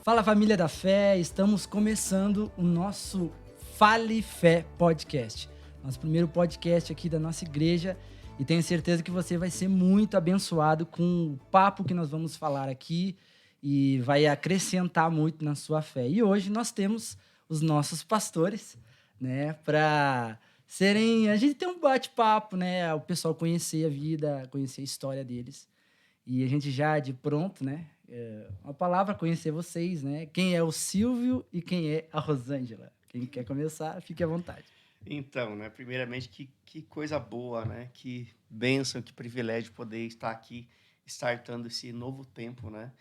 Fala, família da fé, estamos começando o nosso Fale Fé Podcast. Nosso primeiro podcast aqui da nossa igreja e tenho certeza que você vai ser muito abençoado com o papo que nós vamos falar aqui e vai acrescentar muito na sua fé. E hoje nós temos os nossos pastores, né, para serem... A gente tem um bate-papo, né, o pessoal conhecer a vida, conhecer a história deles. E a gente já de pronto, né, uma palavra conhecer vocês, né? Quem é o Silvio e quem é a Rosângela. Quem quer começar, fique à vontade. Então, né, primeiramente, que coisa boa, né? Que bênção, que privilégio poder estar aqui, startando esse novo tempo, né?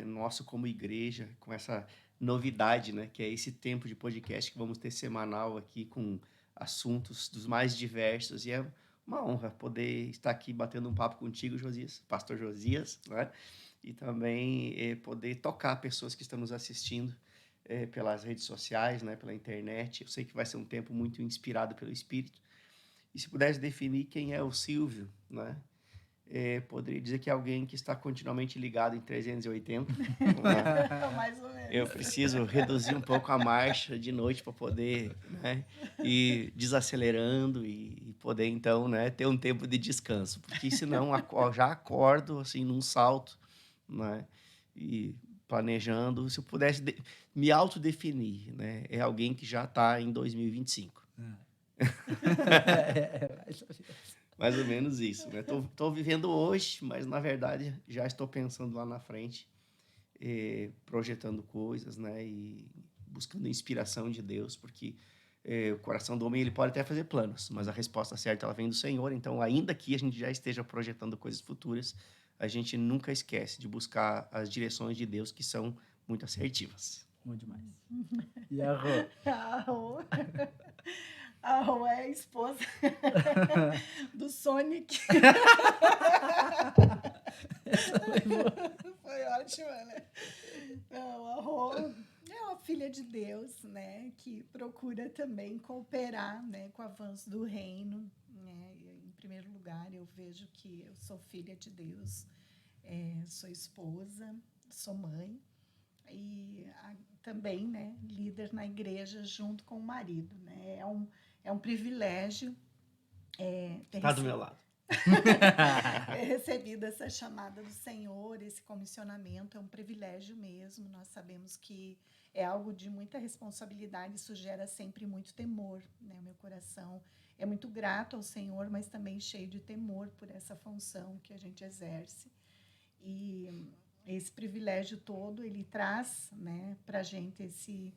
Nosso como igreja, com essa novidade, né? Que é esse tempo de podcast que vamos ter semanal aqui com assuntos dos mais diversos. E é uma honra poder estar aqui batendo um papo contigo, Josias, Pastor Josias, né? E também poder tocar pessoas que estão nos assistindo pelas redes sociais, né, pela internet. Eu sei que vai ser um tempo muito inspirado pelo Espírito. E se pudesse definir quem é o Silvio, né, poderia dizer que é alguém que está continuamente ligado em 380. Né? Mais ou menos. Eu preciso reduzir um pouco a marcha de noite para poder, né, ir desacelerando e poder, então, né, ter um tempo de descanso. Porque senão já acordo assim, num salto, né, e planejando. Se eu pudesse me autodefinir, né, é alguém que já está em 2025. Mais ou menos isso, né? Tô vivendo hoje, mas na verdade já estou pensando lá na frente, projetando coisas, né? E buscando inspiração de Deus, porque o coração do homem ele pode até fazer planos, mas a resposta certa ela vem do Senhor. Então, ainda que a gente já esteja projetando coisas futuras, a gente nunca esquece de buscar as direções de Deus, que são muito assertivas. Muito demais. E a Rô? A Rô é a esposa do Sonic. Foi ótima, né? Não, a Rô é uma filha de Deus, né? Que procura também cooperar, né, com o avanço do reino. Né? Em primeiro lugar, eu vejo que eu sou filha de Deus, sou esposa, sou mãe. E também, né, líder na igreja junto com o marido, né? É um privilégio Está do meu lado. ter recebido essa chamada do Senhor, esse comissionamento, é um privilégio mesmo. Nós sabemos que é algo de muita responsabilidade, isso gera sempre muito temor, né? O meu coração é muito grato ao Senhor, mas também cheio de temor por essa função que a gente exerce. E esse privilégio todo, ele traz, né, para a gente esse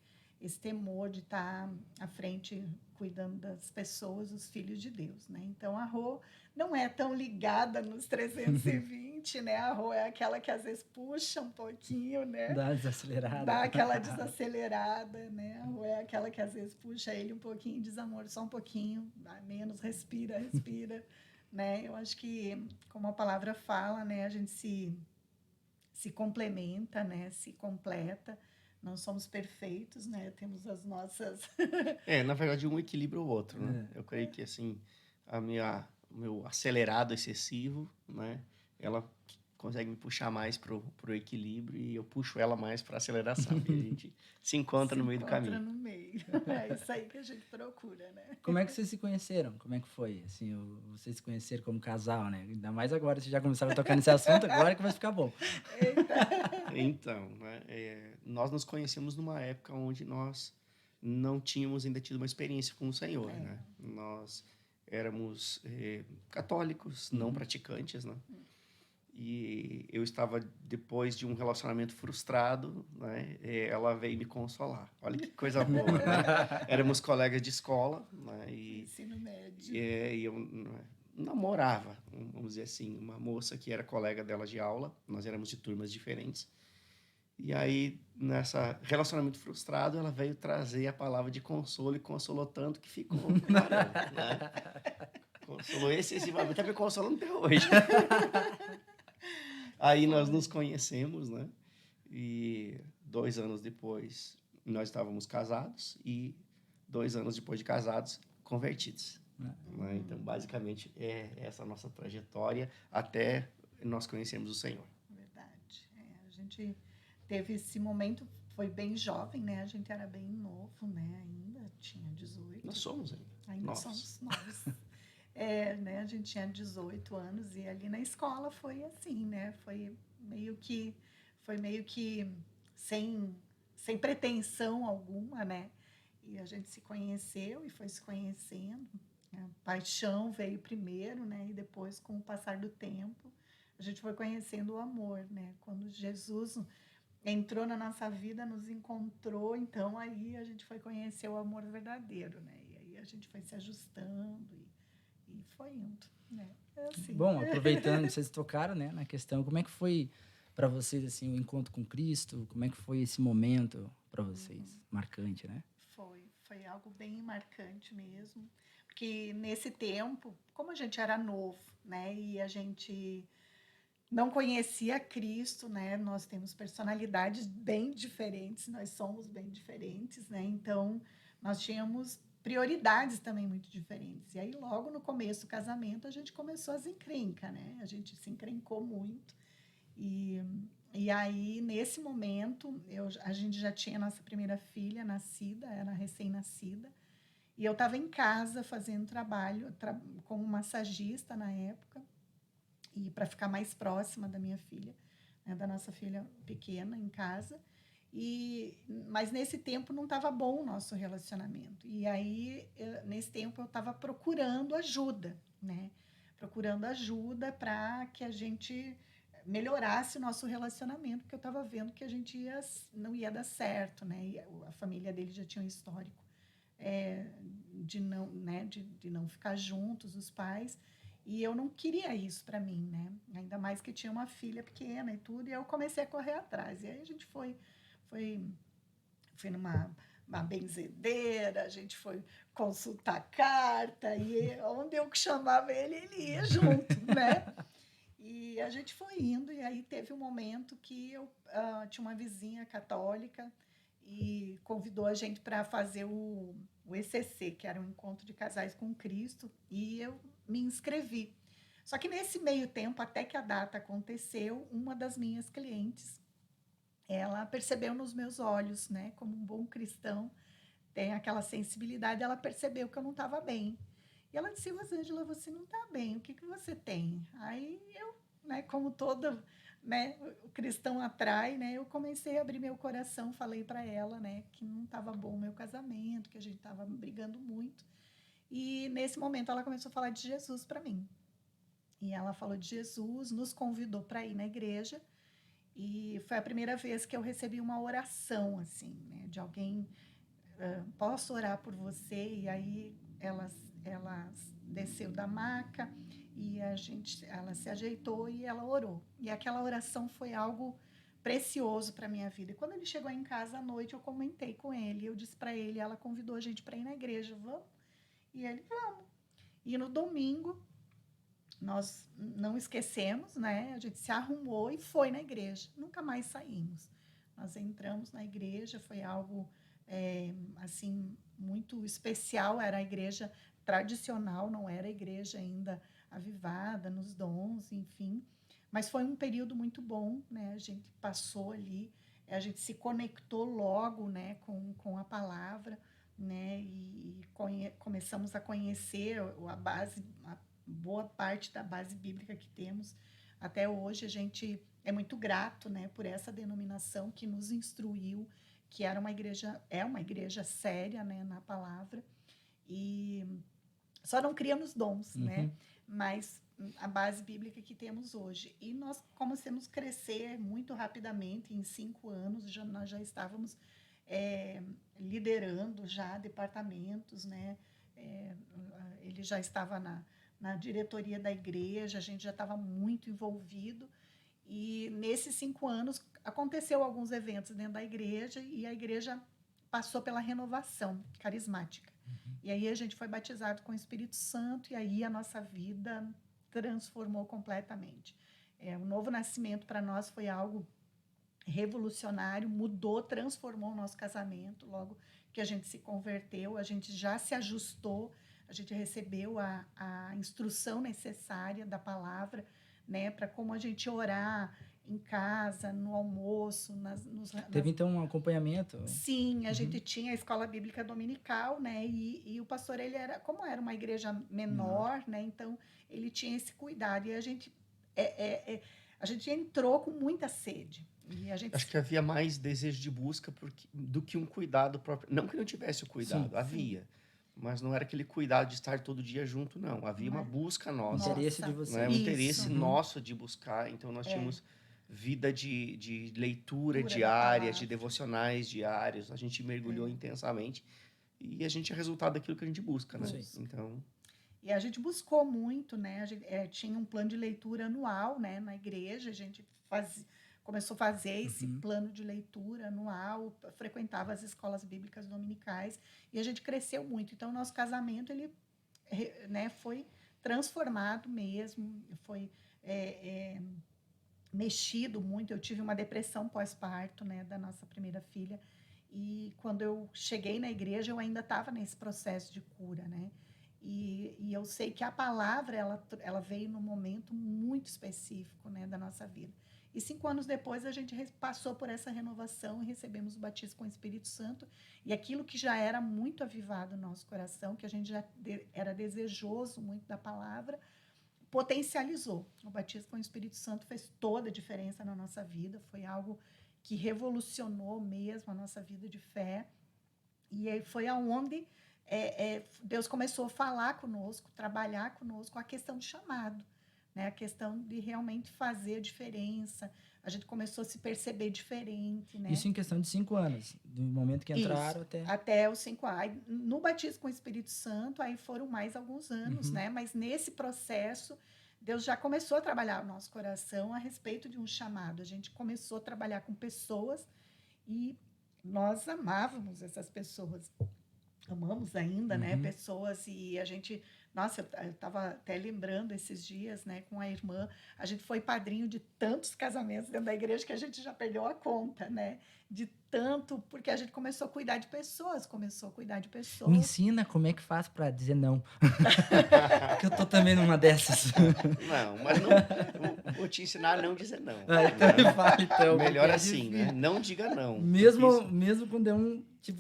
temor de estar à frente, cuidando das pessoas, os filhos de Deus. Né? Então, a Rô não é tão ligada nos 320, né? A Rô é aquela que às vezes puxa um pouquinho, né? Dá desacelerada. Dá aquela desacelerada, né? A Rô é aquela que às vezes puxa ele um pouquinho, diz, amor, só um pouquinho, dá menos, respira. Né? Eu acho que, como a palavra fala, né, a gente se complementa, né, se completa. Não somos perfeitos, né? Temos as nossas... Na verdade, um equilibra o outro, né? Eu creio que, assim, o meu acelerado excessivo, né? Ela consegue me puxar mais pro equilíbrio e eu puxo ela mais para aceleração. E a gente se encontra no meio do caminho. no meio. É isso aí que a gente procura, né? Como é que vocês se conheceram? Como é que foi? Assim, vocês se conheceram como casal, né? Ainda mais agora, vocês já começaram a tocar nesse assunto, agora que vai ficar bom. Então, né, nós nos conhecemos numa época onde nós não tínhamos ainda tido uma experiência com o Senhor, né? Nós éramos católicos, não praticantes, né? E eu estava, depois de um relacionamento frustrado, né? Ela veio me consolar. Olha que coisa boa, né? Éramos colegas de escola, né? Ensino médio. E eu namorava, vamos dizer assim, uma moça que era colega dela de aula. Nós éramos de turmas diferentes. E aí, nessa relacionamento frustrado, ela veio trazer a palavra de consolo e consolou tanto que ficou parando, né? Consolou excessivamente, está me consolando até hoje. Aí nós nos conhecemos, né? E 2 anos depois, nós estávamos casados e 2 anos depois de casados, convertidos. Né? Então, basicamente, é essa a nossa trajetória até nós conhecermos o Senhor. Verdade. A gente teve esse momento, foi bem jovem, né? A gente era bem novo, né? Ainda tinha 18. Nós somos ainda novos. somos novos. Né? A gente tinha 18 anos e ali na escola foi assim, né? Foi meio que sem pretensão alguma, né? E a gente se conheceu e foi se conhecendo. A paixão veio primeiro, né? E depois, com o passar do tempo, a gente foi conhecendo o amor, né? Quando Jesus entrou na nossa vida, nos encontrou, então aí a gente foi conhecer o amor verdadeiro, né? E aí a gente foi se ajustando e foi indo, né? É assim. Bom, aproveitando que vocês tocaram, né, na questão, como é que foi para vocês assim o encontro com Cristo? Como é que foi esse momento para vocês? Marcante, né? Foi algo bem marcante mesmo, porque nesse tempo, como a gente era novo, né, e a gente não conhecia Cristo, né, nós temos personalidades bem diferentes, nós somos bem diferentes, né, então nós tínhamos prioridades também muito diferentes. E aí, logo no começo do casamento, a gente começou as encrencas, né, a gente se encrencou muito. E aí, nesse momento, a gente já tinha nossa primeira filha nascida, era recém-nascida, e eu estava em casa fazendo trabalho como massagista na época, e para ficar mais próxima da minha filha, né, da nossa filha pequena em casa. Mas nesse tempo não estava bom o nosso relacionamento. E aí, nesse tempo, eu estava procurando ajuda, né? Procurando ajuda para que a gente melhorasse o nosso relacionamento, porque eu estava vendo que a gente não ia dar certo, né? E a família dele já tinha um histórico de não ficar juntos, os pais, e eu não queria isso para mim, né? Ainda mais que tinha uma filha pequena e tudo, e eu comecei a correr atrás. E aí a gente foi numa benzedeira, a gente foi consultar carta, e onde eu chamava ele, ele ia junto, né? E a gente foi indo, e aí teve um momento que eu tinha uma vizinha católica e convidou a gente para fazer o ECC, que era um encontro de casais com Cristo, e eu me inscrevi. Só que nesse meio tempo, até que a data aconteceu, uma das minhas clientes, ela percebeu nos meus olhos, né, como um bom cristão, tem aquela sensibilidade, ela percebeu que eu não estava bem. E ela disse: Rosângela, você não está bem, o que você tem? Aí eu, né, como toda, né, o cristão atrai, né, eu comecei a abrir meu coração, falei para ela, né, que não estava bom o meu casamento, que a gente estava brigando muito. E nesse momento ela começou a falar de Jesus para mim. E ela falou de Jesus, nos convidou para ir na igreja. E foi a primeira vez que eu recebi uma oração, assim, né, de alguém, posso orar por você? E aí ela desceu da maca e ela se ajeitou e ela orou. E aquela oração foi algo precioso para minha vida. E quando ele chegou em casa à noite, eu comentei com ele, eu disse para ele, ela convidou a gente para ir na igreja, vamos? E ele, vamos. E no domingo, nós não esquecemos, né? A gente se arrumou e foi na igreja. Nunca mais saímos. Nós entramos na igreja, foi algo assim muito especial. Era a igreja tradicional, não era a igreja ainda avivada nos dons, enfim. Mas foi um período muito bom, né? A gente passou ali, a gente se conectou logo, né, com a palavra, né? E começamos a conhecer a boa parte da base bíblica que temos até hoje. A gente é muito grato, né, por essa denominação que nos instruiu, que é uma igreja séria, né, na palavra, e só não criamos dons, né, mas a base bíblica que temos hoje. E nós começamos a crescer muito rapidamente, em 5 anos nós já estávamos liderando já departamentos, né, ele já estava na diretoria da igreja, a gente já estava muito envolvido, e nesses 5 anos aconteceu alguns eventos dentro da igreja, e a igreja passou pela renovação carismática. E aí a gente foi batizado com o Espírito Santo, e aí a nossa vida transformou completamente. O novo nascimento para nós foi algo revolucionário, mudou, transformou o nosso casamento. Logo que a gente se converteu, a gente já se ajustou, a gente recebeu a instrução necessária da palavra, né, para como a gente orar em casa, no almoço, Teve, então, um acompanhamento? Sim, a gente tinha a escola bíblica dominical, né? E o pastor, ele era, como era uma igreja menor, né? Então, ele tinha esse cuidado. E a gente entrou com muita sede. E a gente... Acho que havia mais desejo de busca do que um cuidado próprio. Não que não tivesse o cuidado, Sim, havia. Mas não era aquele cuidado de estar todo dia junto, não. Havia uma busca nossa. Interesse de Nossa, vocês. Né? Um interesse Uhum. nosso de buscar. Então, nós tínhamos vida de leitura Leitura da diária, de palavra. devocionais diários. A gente mergulhou intensamente. E a gente é resultado daquilo que a gente busca, né? Sim. Então... E a gente buscou muito, né? A gente, tinha um plano de leitura anual, né? Na igreja, a gente começou a fazer esse plano de leitura anual, frequentava as escolas bíblicas dominicais e a gente cresceu muito. Então, o nosso casamento, ele, né, foi transformado mesmo, foi mexido muito. Eu tive uma depressão pós-parto, né, da nossa primeira filha, e quando eu cheguei na igreja, eu ainda estava nesse processo de cura, né? E eu sei que a palavra, ela veio num momento muito específico, né, da nossa vida. E 5 anos depois, a gente passou por essa renovação e recebemos o batismo com o Espírito Santo. E aquilo que já era muito avivado no nosso coração, que a gente já era desejoso muito da palavra, potencializou. O batismo com o Espírito Santo fez toda a diferença na nossa vida. Foi algo que revolucionou mesmo a nossa vida de fé. E aí foi aonde Deus começou a falar conosco, trabalhar conosco a questão de chamado, né? A questão de realmente fazer a diferença. A gente começou a se perceber diferente, né? Isso em questão de 5 anos, do momento que entraram até os 5 anos. Aí, no batismo com o Espírito Santo, aí foram mais alguns anos, né? Mas nesse processo, Deus já começou a trabalhar o nosso coração a respeito de um chamado. A gente começou a trabalhar com pessoas e nós amávamos essas pessoas. Amamos ainda, né, pessoas, e a gente, nossa, eu estava até lembrando esses dias, né, com a irmã, a gente foi padrinho de tantos casamentos dentro da igreja que a gente já perdeu a conta, né, de tanto, porque a gente começou a cuidar de pessoas, Me ensina como é que faz para dizer não. Porque eu tô também numa dessas. Não, mas não, vou te ensinar a não dizer não. Então me fala, então. Melhor assim, né? Não diga não. Mesmo quando é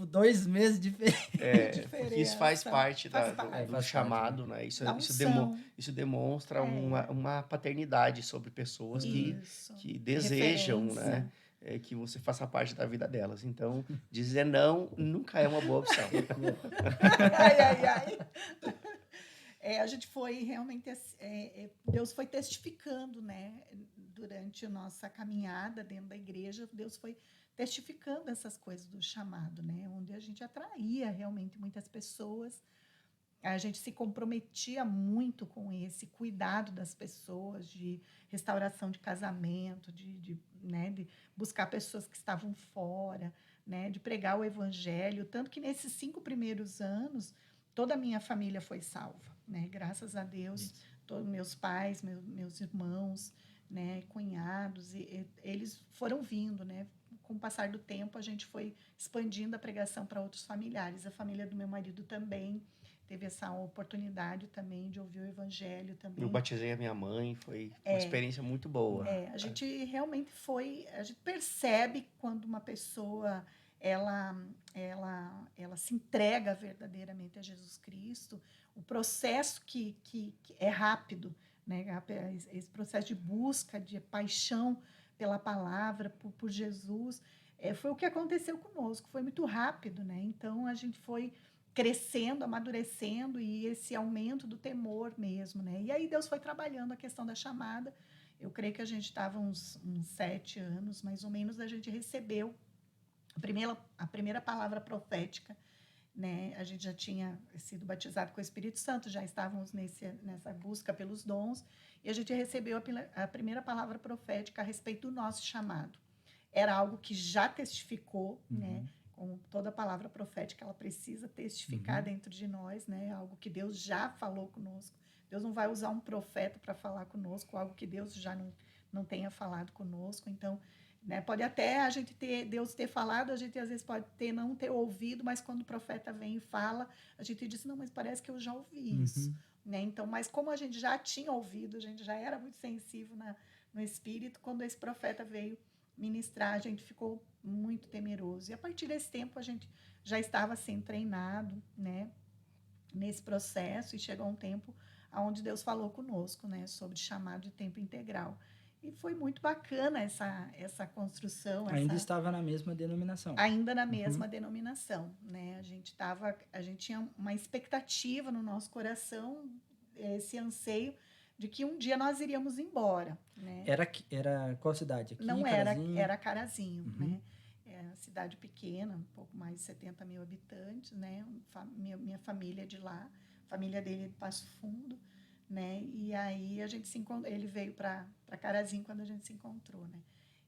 2 meses diferentes. Porque isso faz parte do chamado, né? Isso demonstra uma paternidade sobre pessoas que desejam, né? Que você faça parte da vida delas. Então, dizer não nunca é uma boa opção. Ai. A gente foi realmente... Deus foi testificando, né? Durante a nossa caminhada dentro da igreja, Deus foi testificando essas coisas do chamado, né? Onde a gente atraía realmente muitas pessoas. A gente se comprometia muito com esse cuidado das pessoas, de restauração de casamento, né, de buscar pessoas que estavam fora, né, de pregar o evangelho. Tanto que nesses 5 primeiros anos, toda a minha família foi salva, né? Graças a Deus, todos meus pais, meus irmãos, né, cunhados, eles foram vindo, né? Com o passar do tempo, a gente foi expandindo a pregação para outros familiares. A família do meu marido também teve essa oportunidade também de ouvir o evangelho também. Eu batizei a minha mãe, foi uma experiência muito boa. A gente realmente a gente percebe quando uma pessoa ela se entrega verdadeiramente a Jesus Cristo, o processo que é rápido, né? Esse processo de busca, de paixão pela palavra, por Jesus, foi o que aconteceu conosco, foi muito rápido, né? Então, a gente foi crescendo, amadurecendo, e esse aumento do temor mesmo, né? E aí Deus foi trabalhando a questão da chamada. Eu creio que a gente estava uns 7 anos, mais ou menos, a gente recebeu a primeira palavra profética, né? A gente já tinha sido batizado com o Espírito Santo, já estávamos nessa busca pelos dons, e a gente recebeu a primeira palavra profética a respeito do nosso chamado. Era algo que já testificou, né? Como toda palavra profética, ela precisa testificar dentro de nós, né? Algo que Deus já falou conosco. Deus não vai usar um profeta para falar conosco, algo que Deus já não tenha falado conosco. Então, né, pode até Deus ter falado, a gente às vezes pode não ter ouvido, mas quando o profeta vem e fala, a gente diz, não, mas parece que eu já ouvi isso. Né? Então, mas como a gente já tinha ouvido, a gente já era muito sensível no espírito. Quando esse profeta veio ministrar, a gente ficou muito temeroso. E a partir desse tempo a gente já estava sendo treinado, né, nesse processo, e chegou um tempo onde Deus falou conosco, né, sobre chamado de tempo integral. E foi muito bacana essa construção. Ainda estava na mesma denominação. Ainda na mesma denominação, né? A gente tinha uma expectativa no nosso coração, esse anseio de que um dia nós iríamos embora, né? Era qual cidade? Aqui, Não Carazinho? era Carazinho, né? É uma cidade pequena, um pouco mais de 70 mil habitantes, né? Minha família é de lá, a família dele é de Passo Fundo, né? E aí a gente se encontrou, ele veio para Carazinho quando a gente se encontrou, né?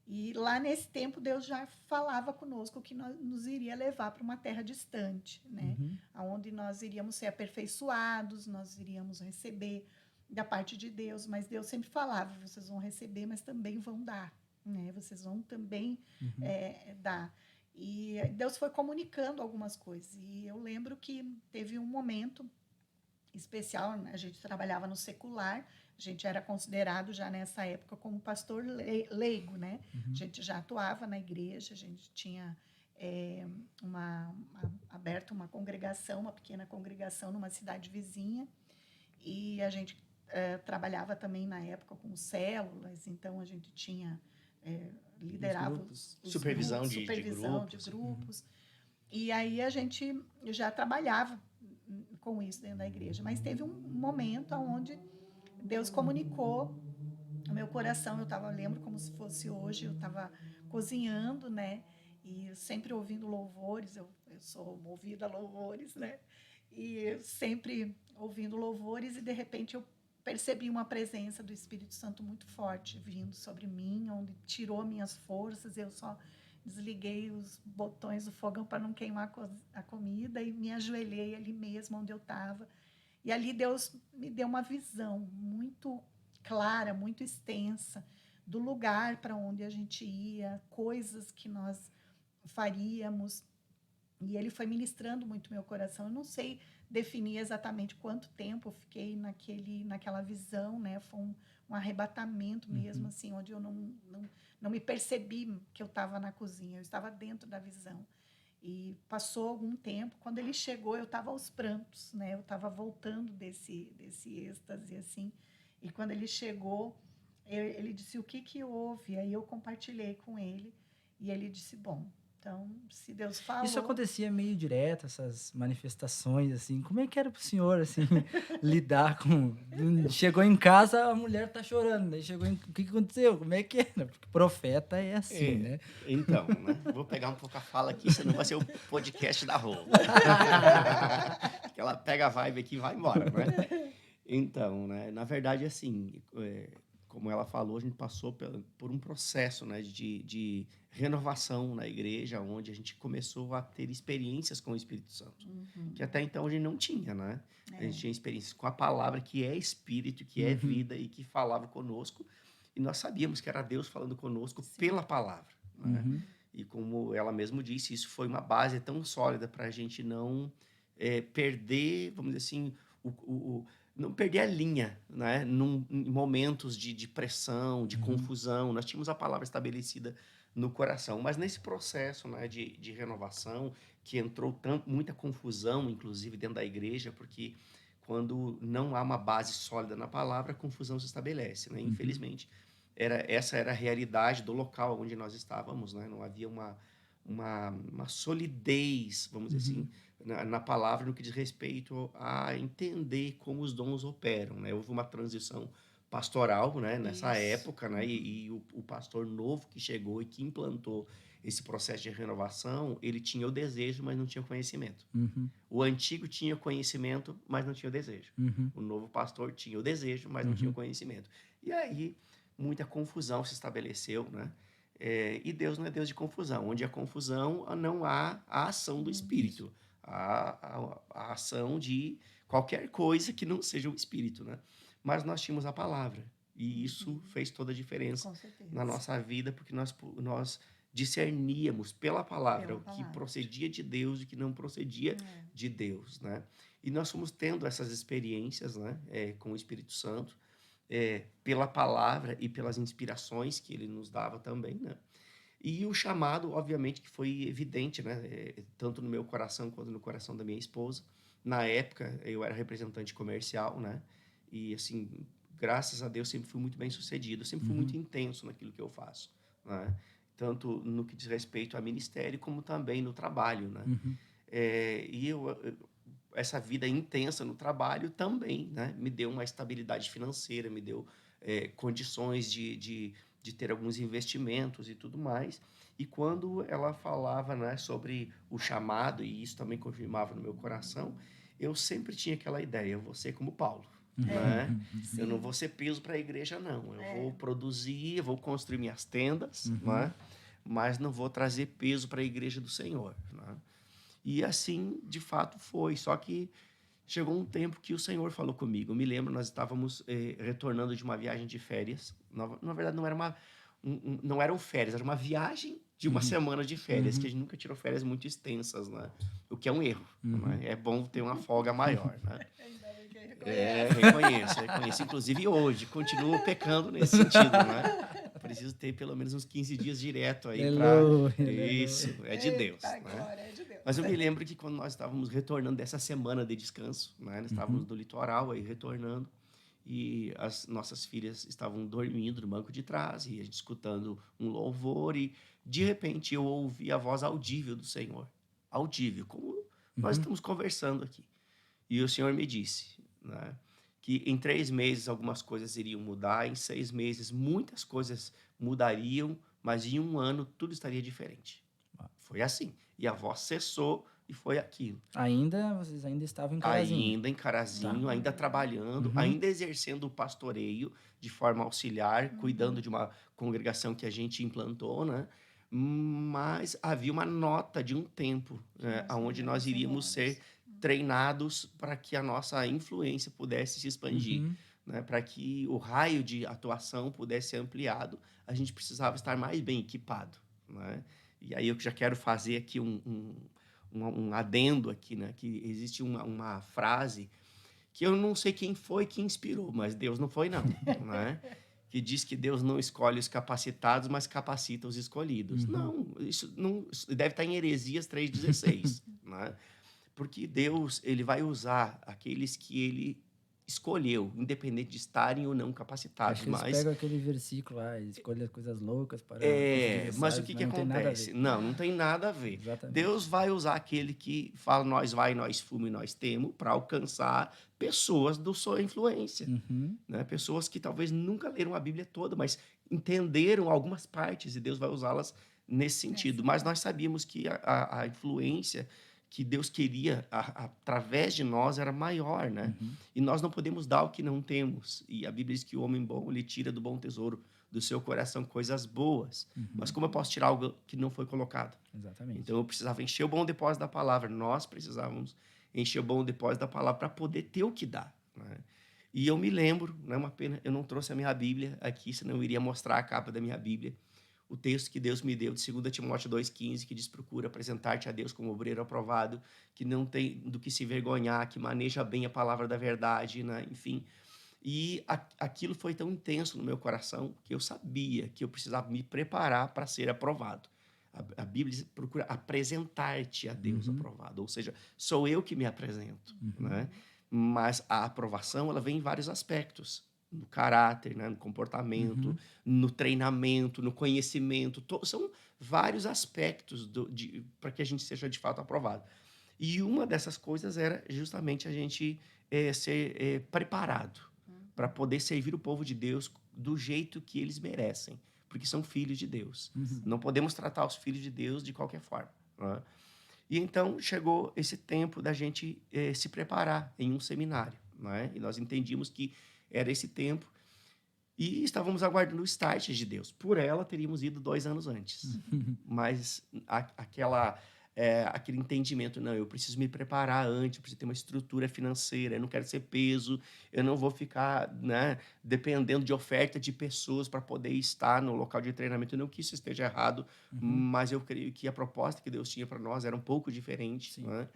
E lá nesse tempo Deus já falava conosco que nos iria levar para uma terra distante, né? Onde nós iríamos ser aperfeiçoados, nós iríamos receber da parte de Deus, mas Deus sempre falava, vocês vão receber, mas também vão dar, né? Vocês vão também dar. E Deus foi comunicando algumas coisas. E eu lembro que teve um momento especial, né? A gente trabalhava no secular, a gente era considerado já nessa época como pastor leigo, né? A gente já atuava na igreja, a gente tinha aberto uma congregação, uma pequena congregação numa cidade vizinha, e a gente trabalhava também na época com células, então a gente tinha liderava os supervisão grupos, de de grupos. E aí a gente já trabalhava com isso dentro da igreja, mas teve um momento onde Deus comunicou no meu coração. Eu lembro como se fosse hoje, eu estava cozinhando, né? E sempre ouvindo louvores, eu sou movida a louvores, né? E sempre ouvindo louvores, e de repente eu percebi uma presença do Espírito Santo muito forte vindo sobre mim, onde tirou minhas forças. Eu só desliguei os botões do fogão para não queimar a comida e me ajoelhei ali mesmo onde eu estava. E ali Deus me deu uma visão muito clara, muito extensa do lugar para onde a gente ia, coisas que nós faríamos. E ele foi ministrando muito meu coração. Eu não sei definir exatamente quanto tempo eu fiquei naquela visão, né? Foi um arrebatamento mesmo, assim, onde eu não me percebi que eu estava na cozinha, eu estava dentro da visão. E passou algum tempo, quando ele chegou, eu estava aos prantos, né? Eu estava voltando desse êxtase, assim. E quando ele chegou, ele disse, o que houve? Aí eu compartilhei com ele, e ele disse, bom, então, se Deus falou... Isso acontecia meio direto, essas manifestações, assim. Como é que era para o senhor, assim, lidar com... Chegou em casa, a mulher tá chorando, né? O que aconteceu? Como é que era? Porque profeta é assim, né? Então, né? Vou pegar um pouco a fala aqui, senão vai ser o podcast da Rô. Que ela pega a vibe aqui e vai embora, né? Então, né? Na verdade, assim... como ela falou, a gente passou por um processo, né, de renovação na igreja, onde a gente começou a ter experiências com o Espírito Santo, que até então a gente não tinha, né? A gente tinha experiências com a palavra, que é Espírito, que é vida e que falava conosco, e nós sabíamos que era Deus falando conosco pela palavra, né? E como ela mesmo disse, isso foi uma base tão sólida para a gente não perder, vamos dizer assim, não perder a linha, né? Em momentos de pressão, de confusão. Nós tínhamos a palavra estabelecida no coração. Mas nesse processo, né, de renovação, que entrou muita confusão, inclusive, dentro da igreja, porque quando não há uma base sólida na palavra, a confusão se estabelece, né? Infelizmente, essa era a realidade do local onde nós estávamos, né? Não havia uma solidez, vamos dizer assim, na palavra, no que diz respeito a entender como os dons operam, né? Houve uma transição pastoral, né, nessa época, né? E o pastor novo que chegou e que implantou esse processo de renovação, ele tinha o desejo, mas não tinha o conhecimento. O antigo tinha o conhecimento, mas não tinha o desejo. O novo pastor tinha o desejo, mas não tinha o conhecimento. E aí, muita confusão se estabeleceu, né? E Deus não é Deus de confusão. Onde há confusão, não há a ação do Espírito. A ação de qualquer coisa que não seja o Espírito, né? Mas nós tínhamos a palavra. E isso fez toda a diferença na nossa vida, porque nós discerníamos pela palavra o que procedia de Deus e o que não procedia de Deus, né? E nós fomos tendo essas experiências, né, com o Espírito Santo. pela palavra e pelas inspirações que ele nos dava também, né? E o chamado, obviamente, que foi evidente, né? Tanto no meu coração quanto no coração da minha esposa. Na época, eu era representante comercial, né? E, assim, graças a Deus, sempre fui muito bem sucedido. Sempre fui muito intenso naquilo que eu faço, né? Tanto no que diz respeito a ministério, como também no trabalho, né? E essa vida intensa no trabalho também, né? Me deu uma estabilidade financeira, me deu condições de ter alguns investimentos e tudo mais. E quando ela falava, né, sobre o chamado, e isso também confirmava no meu coração, eu sempre tinha aquela ideia: eu vou ser como Paulo, né? Eu não vou ser peso para a igreja, não. Eu vou produzir, eu vou construir minhas tendas, né? Mas não vou trazer peso para a igreja do Senhor, né? E assim, de fato, foi. Só que chegou um tempo que o Senhor falou comigo. Eu me lembro, nós estávamos retornando de uma viagem de férias. Na verdade, não eram férias, era uma viagem de uma semana de férias, que a gente nunca tirou férias muito extensas, né? O que é um erro, né? É bom ter uma folga maior, né? Reconheço. Inclusive hoje, continuo pecando nesse sentido, né? Preciso ter pelo menos uns 15 dias direto aí para... Isso, é de Deus, né? Glória, é de Deus. Mas eu me lembro que quando nós estávamos retornando dessa semana de descanso, né? Nós estávamos do litoral aí retornando, e as nossas filhas estavam dormindo no banco de trás, e a gente escutando um louvor, e de repente eu ouvi a voz audível do Senhor. Audível, como nós estamos conversando aqui. E o Senhor me disse, né, que em 3 meses algumas coisas iriam mudar, em 6 meses muitas coisas mudariam, mas em 1 ano tudo estaria diferente. Foi assim. E a voz cessou e foi aquilo. Vocês ainda estavam em Carazinho? Ainda em Carazinho, ainda trabalhando, ainda exercendo o pastoreio de forma auxiliar, cuidando de uma congregação que a gente implantou, né? Mas havia uma nota de um tempo, né, onde nós iríamos ser treinados para que a nossa influência pudesse se expandir, né? Para que o raio de atuação pudesse ser ampliado, a gente precisava estar mais bem equipado, né? E aí eu já quero fazer aqui um adendo aqui, né? Que existe uma frase que eu não sei quem foi que inspirou, mas Deus não foi, não, né? Que diz que Deus não escolhe os capacitados, mas capacita os escolhidos. Não, isso deve estar em Heresias 3,16, né? Porque Deus, ele vai usar aqueles que ele escolheu, independente de estarem ou não capacitados. Acho que eles pegam aquele versículo lá, escolha coisas loucas para... mas o que acontece? Não tem nada a ver. Exatamente. Deus vai usar aquele que fala nós vai, nós fumo e nós temo para alcançar pessoas da sua influência. Né? Pessoas que talvez nunca leram a Bíblia toda, mas entenderam algumas partes e Deus vai usá-las nesse sentido. Mas nós sabíamos que a influência que Deus queria através de nós era maior, né? E nós não podemos dar o que não temos. E a Bíblia diz que o homem bom, ele tira do bom tesouro do seu coração coisas boas. Mas como eu posso tirar algo que não foi colocado? Exatamente. Então eu precisava encher o bom depósito da palavra. Nós precisávamos encher o bom depósito da palavra para poder ter o que dar, né? E eu me lembro, não é uma pena, eu não trouxe a minha Bíblia aqui, senão eu iria mostrar a capa da minha Bíblia. O texto que Deus me deu de 2 Timóteo 2,15, que diz: procura apresentar-te a Deus como obreiro aprovado, que não tem do que se vergonhar, que maneja bem a palavra da verdade, né? Enfim. E aquilo foi tão intenso no meu coração que eu sabia que eu precisava me preparar para ser aprovado. A Bíblia diz: procura apresentar-te a Deus aprovado, ou seja, sou eu que me apresento, né? Mas a aprovação, ela vem em vários aspectos. No caráter, né? No comportamento, no treinamento, no conhecimento. São vários aspectos para que a gente seja de fato aprovado. E uma dessas coisas era justamente a gente ser preparado para poder servir o povo de Deus do jeito que eles merecem, porque são filhos de Deus. Não podemos tratar os filhos de Deus de qualquer forma, né? E então chegou esse tempo da gente se preparar em um seminário, né? E nós entendíamos que era esse tempo e estávamos aguardando o start de Deus. Por ela, teríamos ido 2 anos antes. Mas aquele entendimento, não, eu preciso me preparar antes, eu preciso ter uma estrutura financeira, eu não quero ser peso, eu não vou ficar, né, dependendo de oferta de pessoas para poder estar no local de treinamento. Não que isso esteja errado, mas eu creio que a proposta que Deus tinha para nós era um pouco diferente, né?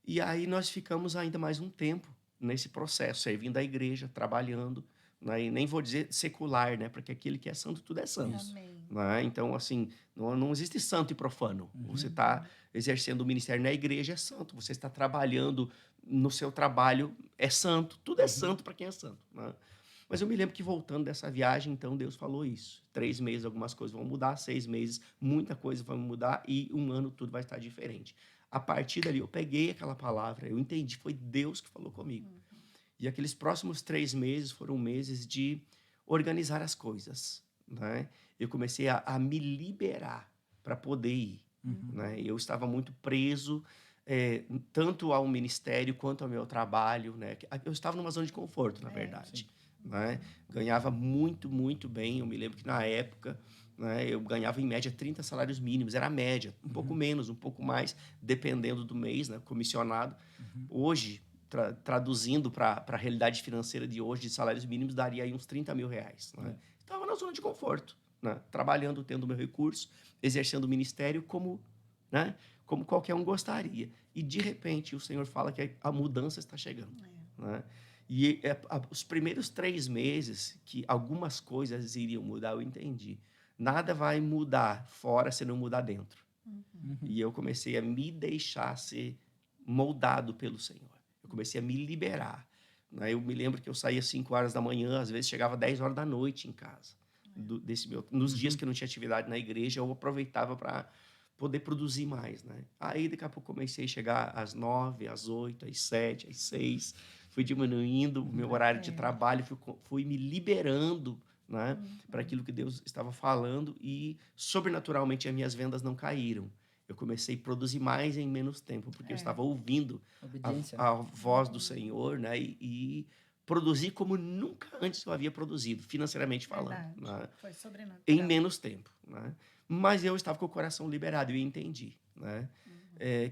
E aí nós ficamos ainda mais um tempo nesse processo, servindo a igreja, trabalhando, né? E nem vou dizer secular, né? Porque aquele que é santo, tudo é santo. Amém. Né? Então, assim, não existe santo e profano. Você está exercendo o ministério na igreja, é santo. Você está trabalhando no seu trabalho, é santo. Tudo é santo para quem é santo. Né? Mas eu me lembro que voltando dessa viagem, então, Deus falou isso. 3 meses, algumas coisas vão mudar. 6 meses, muita coisa vai mudar. E 1 ano, tudo vai estar diferente. A partir dali, eu peguei aquela palavra, eu entendi, foi Deus que falou comigo. E aqueles próximos 3 meses foram meses de organizar as coisas, né? Eu comecei a me liberar para poder ir, né? Eu estava muito preso, tanto ao ministério quanto ao meu trabalho, né? Eu estava numa zona de conforto, na verdade, né? Ganhava muito, muito bem. Eu me lembro que na época, né, eu ganhava em média 30 salários mínimos, era a média, um pouco menos, um pouco mais, dependendo do mês, né? Comissionado. Hoje, traduzindo para a realidade financeira de hoje, de salários mínimos, daria aí uns 30 mil reais. Né? Estava na zona de conforto, né? Trabalhando, tendo meu recurso, exercendo o ministério como, né, como qualquer um gostaria. E, de repente, o Senhor fala que a mudança está chegando. Né? E os primeiros 3 meses que algumas coisas iriam mudar, eu entendi. Nada vai mudar fora se não mudar dentro. E eu comecei a me deixar ser moldado pelo Senhor. Eu comecei a me liberar. Né? Eu me lembro que eu saía às 5 horas da manhã, às vezes chegava 10 horas da noite em casa. Nos dias que eu não tinha atividade na igreja, eu aproveitava para poder produzir mais. Né? Aí, daqui a pouco, comecei a chegar às 9, às 8, às 7, às 6. Fui diminuindo o meu horário de trabalho, fui me liberando, né, para aquilo que Deus estava falando e, sobrenaturalmente, as minhas vendas não caíram. Eu comecei a produzir mais em menos tempo, porque eu estava ouvindo a voz do Senhor, né? E produzir como nunca antes eu havia produzido, financeiramente falando. Né? Foi sobrenatural. Em menos tempo. Né? Mas eu estava com o coração liberado e entendi, né?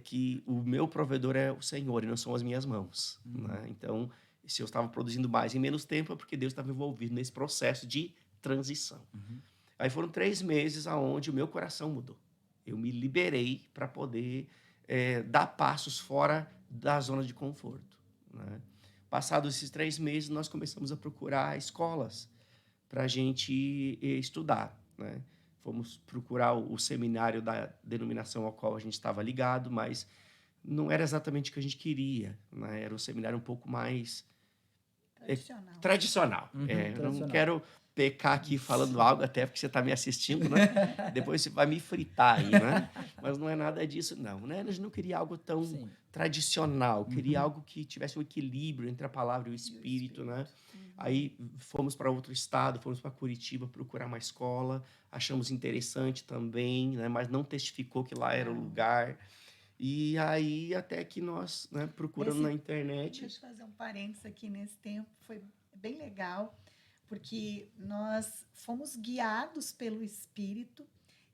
Que o meu provedor é o Senhor e não são as minhas mãos. Né? Então, se eu estava produzindo mais em menos tempo, é porque Deus estava envolvido nesse processo de transição. Aí foram 3 meses onde o meu coração mudou. Eu me liberei para poder dar passos fora da zona de conforto. Né? Passados esses 3 meses, nós começamos a procurar escolas para a gente estudar. Né? Fomos procurar o seminário da denominação ao qual a gente estava ligado, mas não era exatamente o que a gente queria. Né? Era um seminário um pouco mais tradicional. Eu não quero pecar aqui falando algo, até porque você está me assistindo, né? Depois você vai me fritar aí, né? Mas não é nada disso, não. Né? A gente não queria algo tão tradicional, queria algo que tivesse um equilíbrio entre a palavra e o espírito, né? Aí fomos para outro estado, fomos para Curitiba procurar uma escola, achamos interessante também, né? Mas não testificou que lá era o lugar. E aí, até que nós, né, procurando na internet... Deixa eu fazer um parênteses aqui nesse tempo, foi bem legal, porque nós fomos guiados pelo Espírito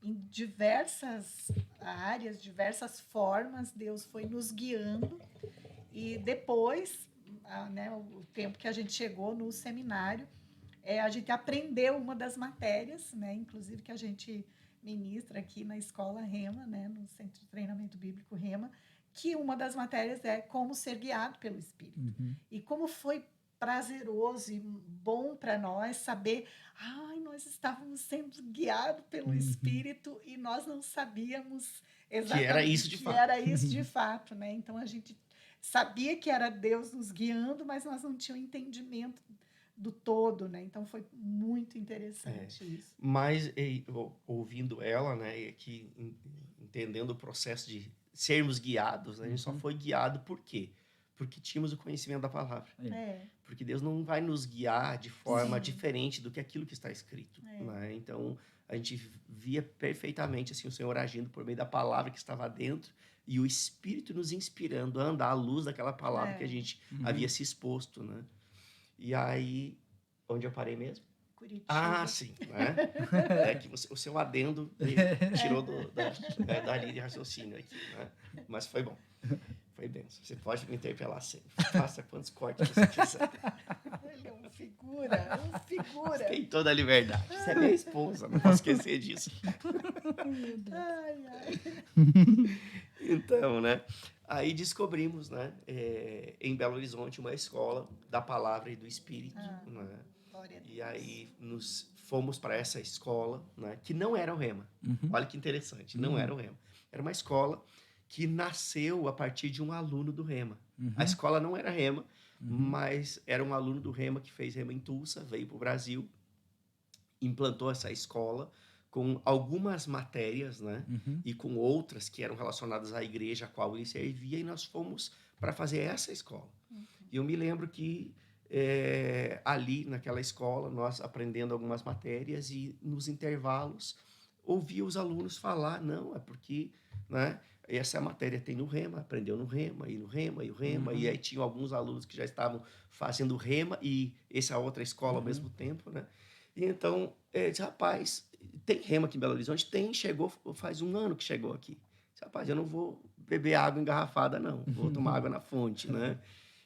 em diversas áreas, diversas formas, Deus foi nos guiando, e depois, né, o tempo que a gente chegou no seminário, a gente aprendeu uma das matérias, né, inclusive que a gente ministra aqui na Escola Rema, né, no Centro de Treinamento Bíblico Rema, que uma das matérias é como ser guiado pelo Espírito. E como foi prazeroso e bom para nós saber, nós estávamos sendo guiados pelo Espírito e nós não sabíamos exatamente que era isso de que fato. Era isso de fato, né? Então a gente sabia que era Deus nos guiando, mas nós não tínhamos entendimento do todo, né? Então foi muito interessante isso. Mas ouvindo ela, né, que entendendo o processo de sermos guiados, né, a gente só foi guiado por quê? Porque tínhamos o conhecimento da palavra. Porque Deus não vai nos guiar de forma diferente do que aquilo que está escrito. Né? Então, a gente via perfeitamente assim, o Senhor agindo por meio da palavra que estava dentro e o Espírito nos inspirando a andar à luz daquela palavra que a gente havia se exposto. Né? E aí, onde eu parei mesmo? Curitiba. Sim. Né? Que o seu adendo tirou da linha de raciocínio aqui. Né? Mas foi bom. Foi bem. Você pode me interpelar sempre. Faça quantos cortes você quiser. Ele é um figura. Tem toda a liberdade. Você é minha esposa, não posso esquecer disso. Então, né? Aí descobrimos, né, em Belo Horizonte, uma escola da palavra e do Espírito. Né? Glória a Deus. E aí fomos para essa escola, né, que não era o Rema. Olha que interessante, não era o Rema. Era uma escola que nasceu a partir de um aluno do Rema. A escola não era Rema, mas era um aluno do Rema que fez Rema em Tulsa, veio para o Brasil, implantou essa escola com algumas matérias, né, e com outras que eram relacionadas à igreja a qual ele servia, e nós fomos para fazer essa escola. E eu me lembro que ali naquela escola, nós aprendendo algumas matérias e nos intervalos ouvia os alunos falar, não, é porque, né, essa matéria tem no Rema, aprendeu no Rema, e no Rema, e o Rema, e aí tinham alguns alunos que já estavam fazendo Rema e essa outra escola ao mesmo tempo, né? E então, disse, rapaz, tem Rema aqui em Belo Horizonte? Tem, chegou, faz 1 ano que chegou aqui. Disse, rapaz, eu não vou beber água engarrafada, não, vou tomar água na fonte, né?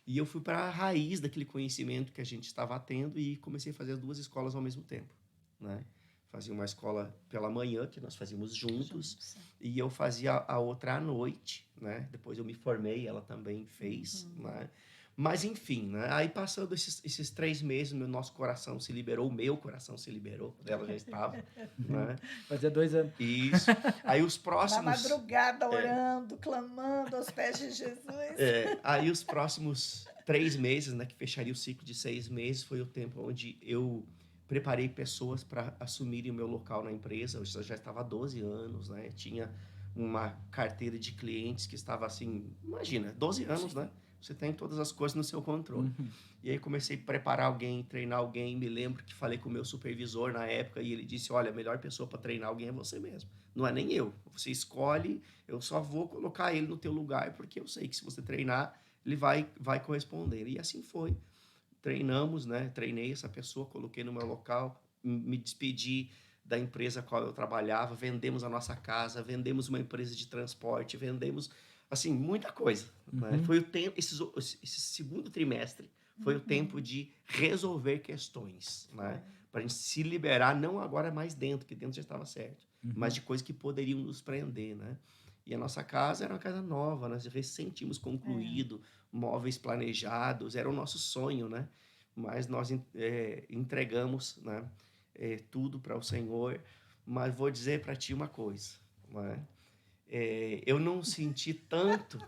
E eu fui para a raiz daquele conhecimento que a gente estava tendo e comecei a fazer as 2 escolas ao mesmo tempo, né? Fazia uma escola pela manhã, que nós fazíamos juntos, e eu fazia a outra à noite, né? Depois eu me formei, ela também fez, né? Mas, enfim, né? Aí passando esses 3 meses, nosso coração se liberou, o meu coração se liberou, ela já estava, né? Fazia 2 anos. Isso. Aí os próximos... Na madrugada, orando, clamando aos pés de Jesus. Aí os próximos 3 meses, né, que fecharia o ciclo de 6 meses, foi o tempo onde eu preparei pessoas para assumirem o meu local na empresa. Eu já estava há 12 anos, né? Tinha uma carteira de clientes que estava assim, imagina, 12 anos, né? Você tem todas as coisas no seu controle. E aí comecei a preparar alguém, treinar alguém. Me lembro que falei com o meu supervisor na época e ele disse, olha, a melhor pessoa para treinar alguém é você mesmo. Não é nem eu. Você escolhe, eu só vou colocar ele no teu lugar porque eu sei que se você treinar, ele vai corresponder. E assim foi. Treinamos, né? Treinei essa pessoa, coloquei no meu local, me despedi da empresa a qual eu trabalhava, vendemos a nossa casa, vendemos uma empresa de transporte, vendemos, assim, muita coisa. Né? Foi o tempo, esse segundo trimestre, foi o tempo de resolver questões, né? Para a gente se liberar, não agora mais dentro, que dentro já estava certo, mas de coisas que poderiam nos prender, né? E a nossa casa era uma casa nova, nós recém tínhamos concluído, móveis planejados, era o nosso sonho, né? Mas nós entregamos, né, tudo para o Senhor. Mas vou dizer para ti uma coisa, né? Eu não senti tanto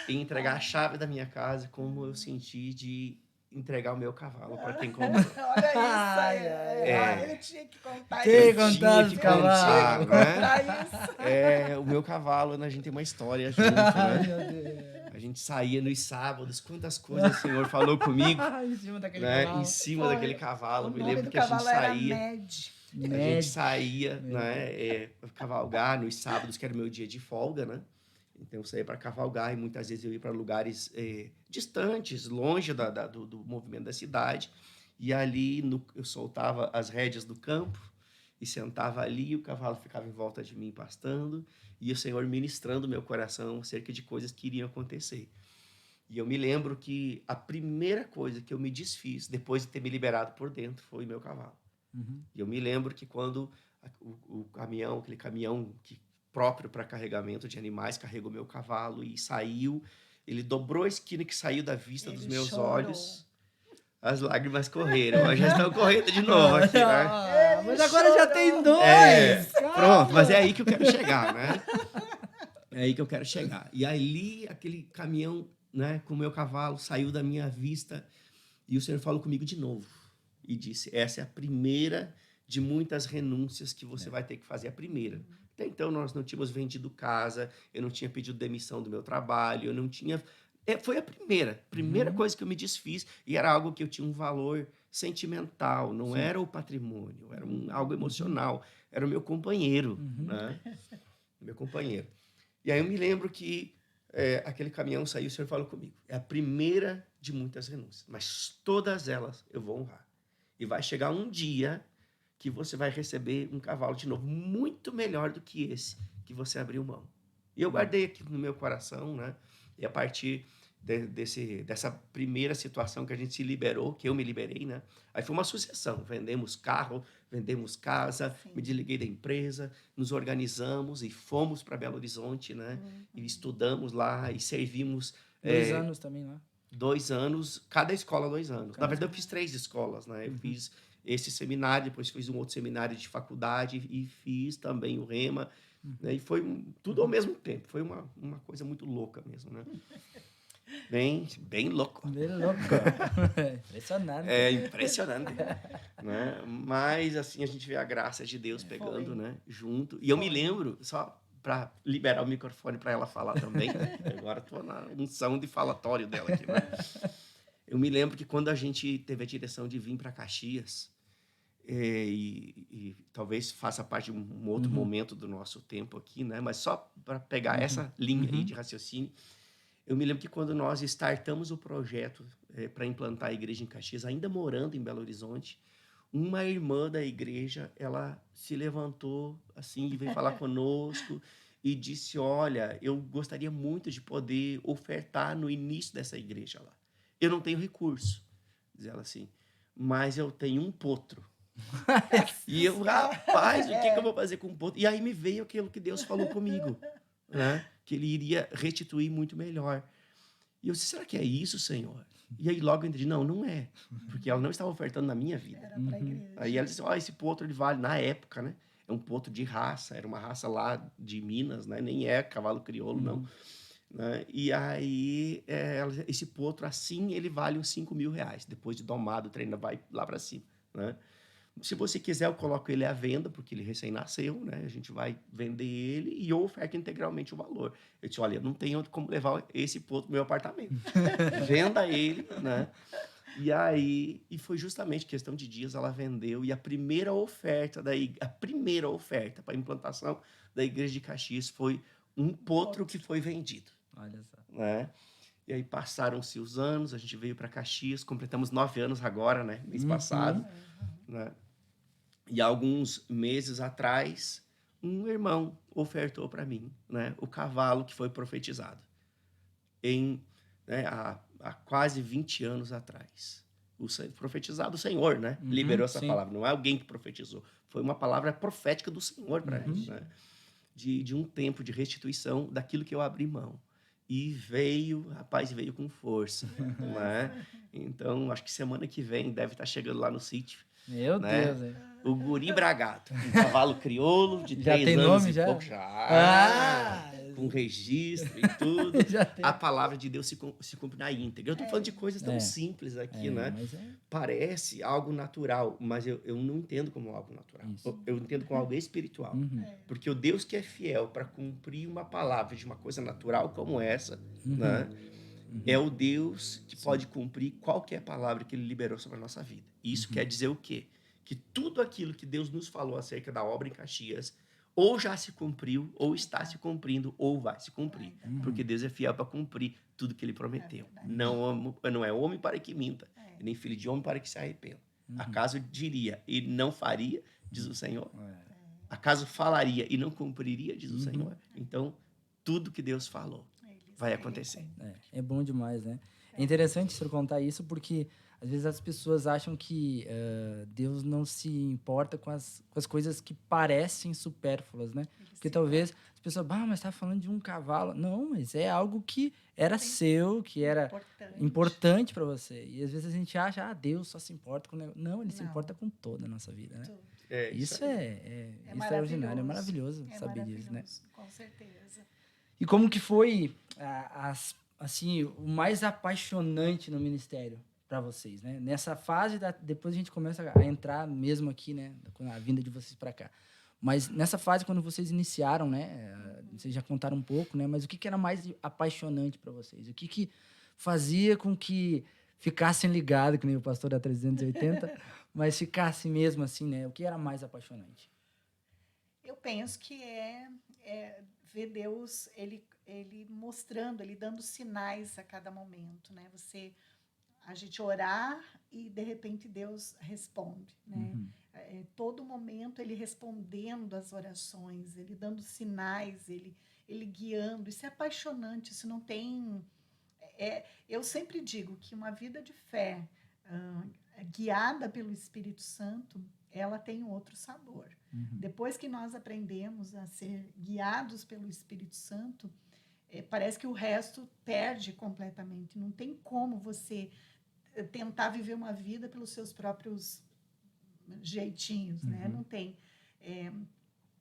em entregar a chave da minha casa como eu senti de entregar o meu cavalo para quem comprou. Olha isso, eu tinha que contar Tem isso. contado de cavalo, né? O meu cavalo, né, a gente tem uma história junto, né? Ai, meu Deus. A gente saía nos sábados, quantas coisas o Senhor falou comigo, Em cima daquele né? cavalo. Em cima daquele cavalo. O Me nome lembro do que a gente cavalo era saía, Med. a gente saía, né, cavalgar nos sábados, que era o meu dia de folga, né? Então eu saía para cavalgar e muitas vezes eu ia para lugares distantes, longe do movimento da cidade. E ali eu soltava as rédeas do campo e sentava ali e o cavalo ficava em volta de mim pastando e o Senhor ministrando meu coração acerca de coisas que iriam acontecer. E eu me lembro que a primeira coisa que eu me desfiz depois de ter me liberado por dentro foi meu cavalo. E eu me lembro que quando o caminhão, aquele caminhão próprio para carregamento de animais, carregou meu cavalo e saiu, ele dobrou a esquina que saiu da vista dos meus olhos. As lágrimas correram, mas já estão correndo de novo aqui, né? Mas agora já tem 2. Pronto, mas é aí que eu quero chegar, né? É aí que eu quero chegar. E ali, aquele caminhão, né, com o meu cavalo, saiu da minha vista e o Senhor falou comigo de novo. E disse, essa é a primeira de muitas renúncias que você vai ter que fazer, a primeira. Até então, nós não tínhamos vendido casa, eu não tinha pedido demissão do meu trabalho, eu não tinha... foi a primeira coisa que eu me desfiz, e era algo que eu tinha um valor sentimental, não era o patrimônio, era algo emocional, era o meu companheiro, né? Meu companheiro. E aí eu me lembro que aquele caminhão saiu, o Senhor falou comigo, é a primeira de muitas renúncias, mas todas elas eu vou honrar. E vai chegar um dia que você vai receber um cavalo de novo, muito melhor do que esse que você abriu mão. E eu guardei aquilo no meu coração, né? E a partir dessa primeira situação que a gente se liberou, que eu me liberei, né? Aí foi uma sucessão. Vendemos carro, vendemos casa, me desliguei da empresa, nos organizamos e fomos para Belo Horizonte, né? E estudamos lá e servimos... 2 anos também lá. 2 anos, cada escola 2 anos. Na verdade, eu fiz 3 escolas, né? Eu fiz esse seminário, depois fiz um outro seminário de faculdade e fiz também o Rema, né? E foi tudo ao mesmo tempo. Foi uma coisa muito louca mesmo, né? Bem louco. Bem louco. Impressionante. É impressionante, né? Mas, assim, a gente vê a graça de Deus pegando, né? Junto. E eu me lembro, só para liberar o microfone para ela falar também, agora estou na unção de falatório dela aqui, né? Eu me lembro que quando a gente teve a direção de vir para Caxias, e talvez faça parte de um outro momento do nosso tempo aqui, né? Mas só para pegar essa linha aí de raciocínio, eu me lembro que quando nós startamos o projeto para implantar a igreja em Caxias, ainda morando em Belo Horizonte, uma irmã da igreja, ela se levantou assim e veio falar conosco e disse: olha, eu gostaria muito de poder ofertar no início dessa igreja lá. Eu não tenho recurso, diz ela assim, mas eu tenho um potro. E eu, rapaz, o que eu vou fazer com um potro? E aí me veio aquilo que Deus falou comigo, né? Que ele iria restituir muito melhor. E eu disse: será que é isso, Senhor? E aí logo eu entendi: não é, porque ela não estava ofertando na minha vida. Era pra igreja. Aí ela disse: esse potro ele vale, na época, né? É um potro de raça, era uma raça lá de Minas, né? Nem é cavalo crioulo, não. Né? E aí, esse potro, assim, ele vale uns R$5.000. Depois de domado, o treino vai lá para cima, né? Se você quiser, eu coloco ele à venda, porque ele recém-nasceu, né? A gente vai vender ele e eu oferto integralmente o valor. Eu disse: olha, não tenho como levar esse potro no meu apartamento. Venda ele, né? E aí, foi justamente questão de dias, ela vendeu, e a primeira oferta para a implantação da igreja de Caxias foi um potro que foi vendido. Olha só. Né? E aí passaram-se os anos, a gente veio para Caxias, completamos 9 anos agora, né? Mês passado, né? E alguns meses atrás, um irmão ofertou para mim, né, o cavalo que foi profetizado há quase 20 anos atrás. Profetizado o Senhor, né? Liberou essa palavra. Não é alguém que profetizou. Foi uma palavra profética do Senhor para mim, né? De um tempo de restituição daquilo que eu abri mão. E veio com força, né? Então, acho que semana que vem deve estar chegando lá no sítio. Meu Deus, O guri bragado, um cavalo crioulo de 3 tem anos nome, e já? pouco já. Com registro e tudo. tem. A palavra de Deus se cumpre na íntegra. Eu estou falando de coisas tão simples aqui, né? Parece algo natural, mas eu não entendo como algo natural. Eu entendo como algo espiritual. Porque o Deus que é fiel para cumprir uma palavra de uma coisa natural como essa, né? É o Deus que pode cumprir qualquer palavra que ele liberou sobre a nossa vida. Isso quer dizer o quê? Que tudo aquilo que Deus nos falou acerca da obra em Caxias ou já se cumpriu, ou está se cumprindo, ou vai se cumprir. Porque Deus é fiel para cumprir tudo que ele prometeu. Não é homem para que minta, nem filho de homem para que se arrependa. Acaso diria e não faria, diz o Senhor? Acaso falaria e não cumpriria, diz o Senhor? Então, tudo que Deus falou vai acontecer. É bom demais, né? É interessante o senhor contar isso porque às vezes as pessoas acham que Deus não se importa com as coisas que parecem supérfluas, né? Porque talvez as pessoas, mas está falando de um cavalo. Não, mas é algo que era seu, que era importante para você. E às vezes a gente acha, Deus só se importa com... Não, ele se importa com toda a nossa vida, né? Isso é extraordinário, é maravilhoso saber disso, né? Com certeza. E como que foi assim, o mais apaixonante no ministério para vocês, né? Nessa fase, depois a gente começa a entrar mesmo aqui, né? Com a vinda de vocês para cá. Mas nessa fase, quando vocês iniciaram, né? Vocês já contaram um pouco, né? Mas o que era mais apaixonante para vocês? O que fazia com que ficassem ligados, que nem o pastor da 380, mas ficasse mesmo assim, né? O que era mais apaixonante? Eu penso que é ver Deus, ele mostrando, ele dando sinais a cada momento, né? A gente orar e, de repente, Deus responde, né? Todo momento, ele respondendo às orações, ele dando sinais, ele guiando. Isso é apaixonante, isso não tem... eu sempre digo que uma vida de fé guiada pelo Espírito Santo, ela tem outro sabor. Depois que nós aprendemos a ser guiados pelo Espírito Santo, parece que o resto perde completamente. Não tem como você tentar viver uma vida pelos seus próprios jeitinhos, né? Não tem.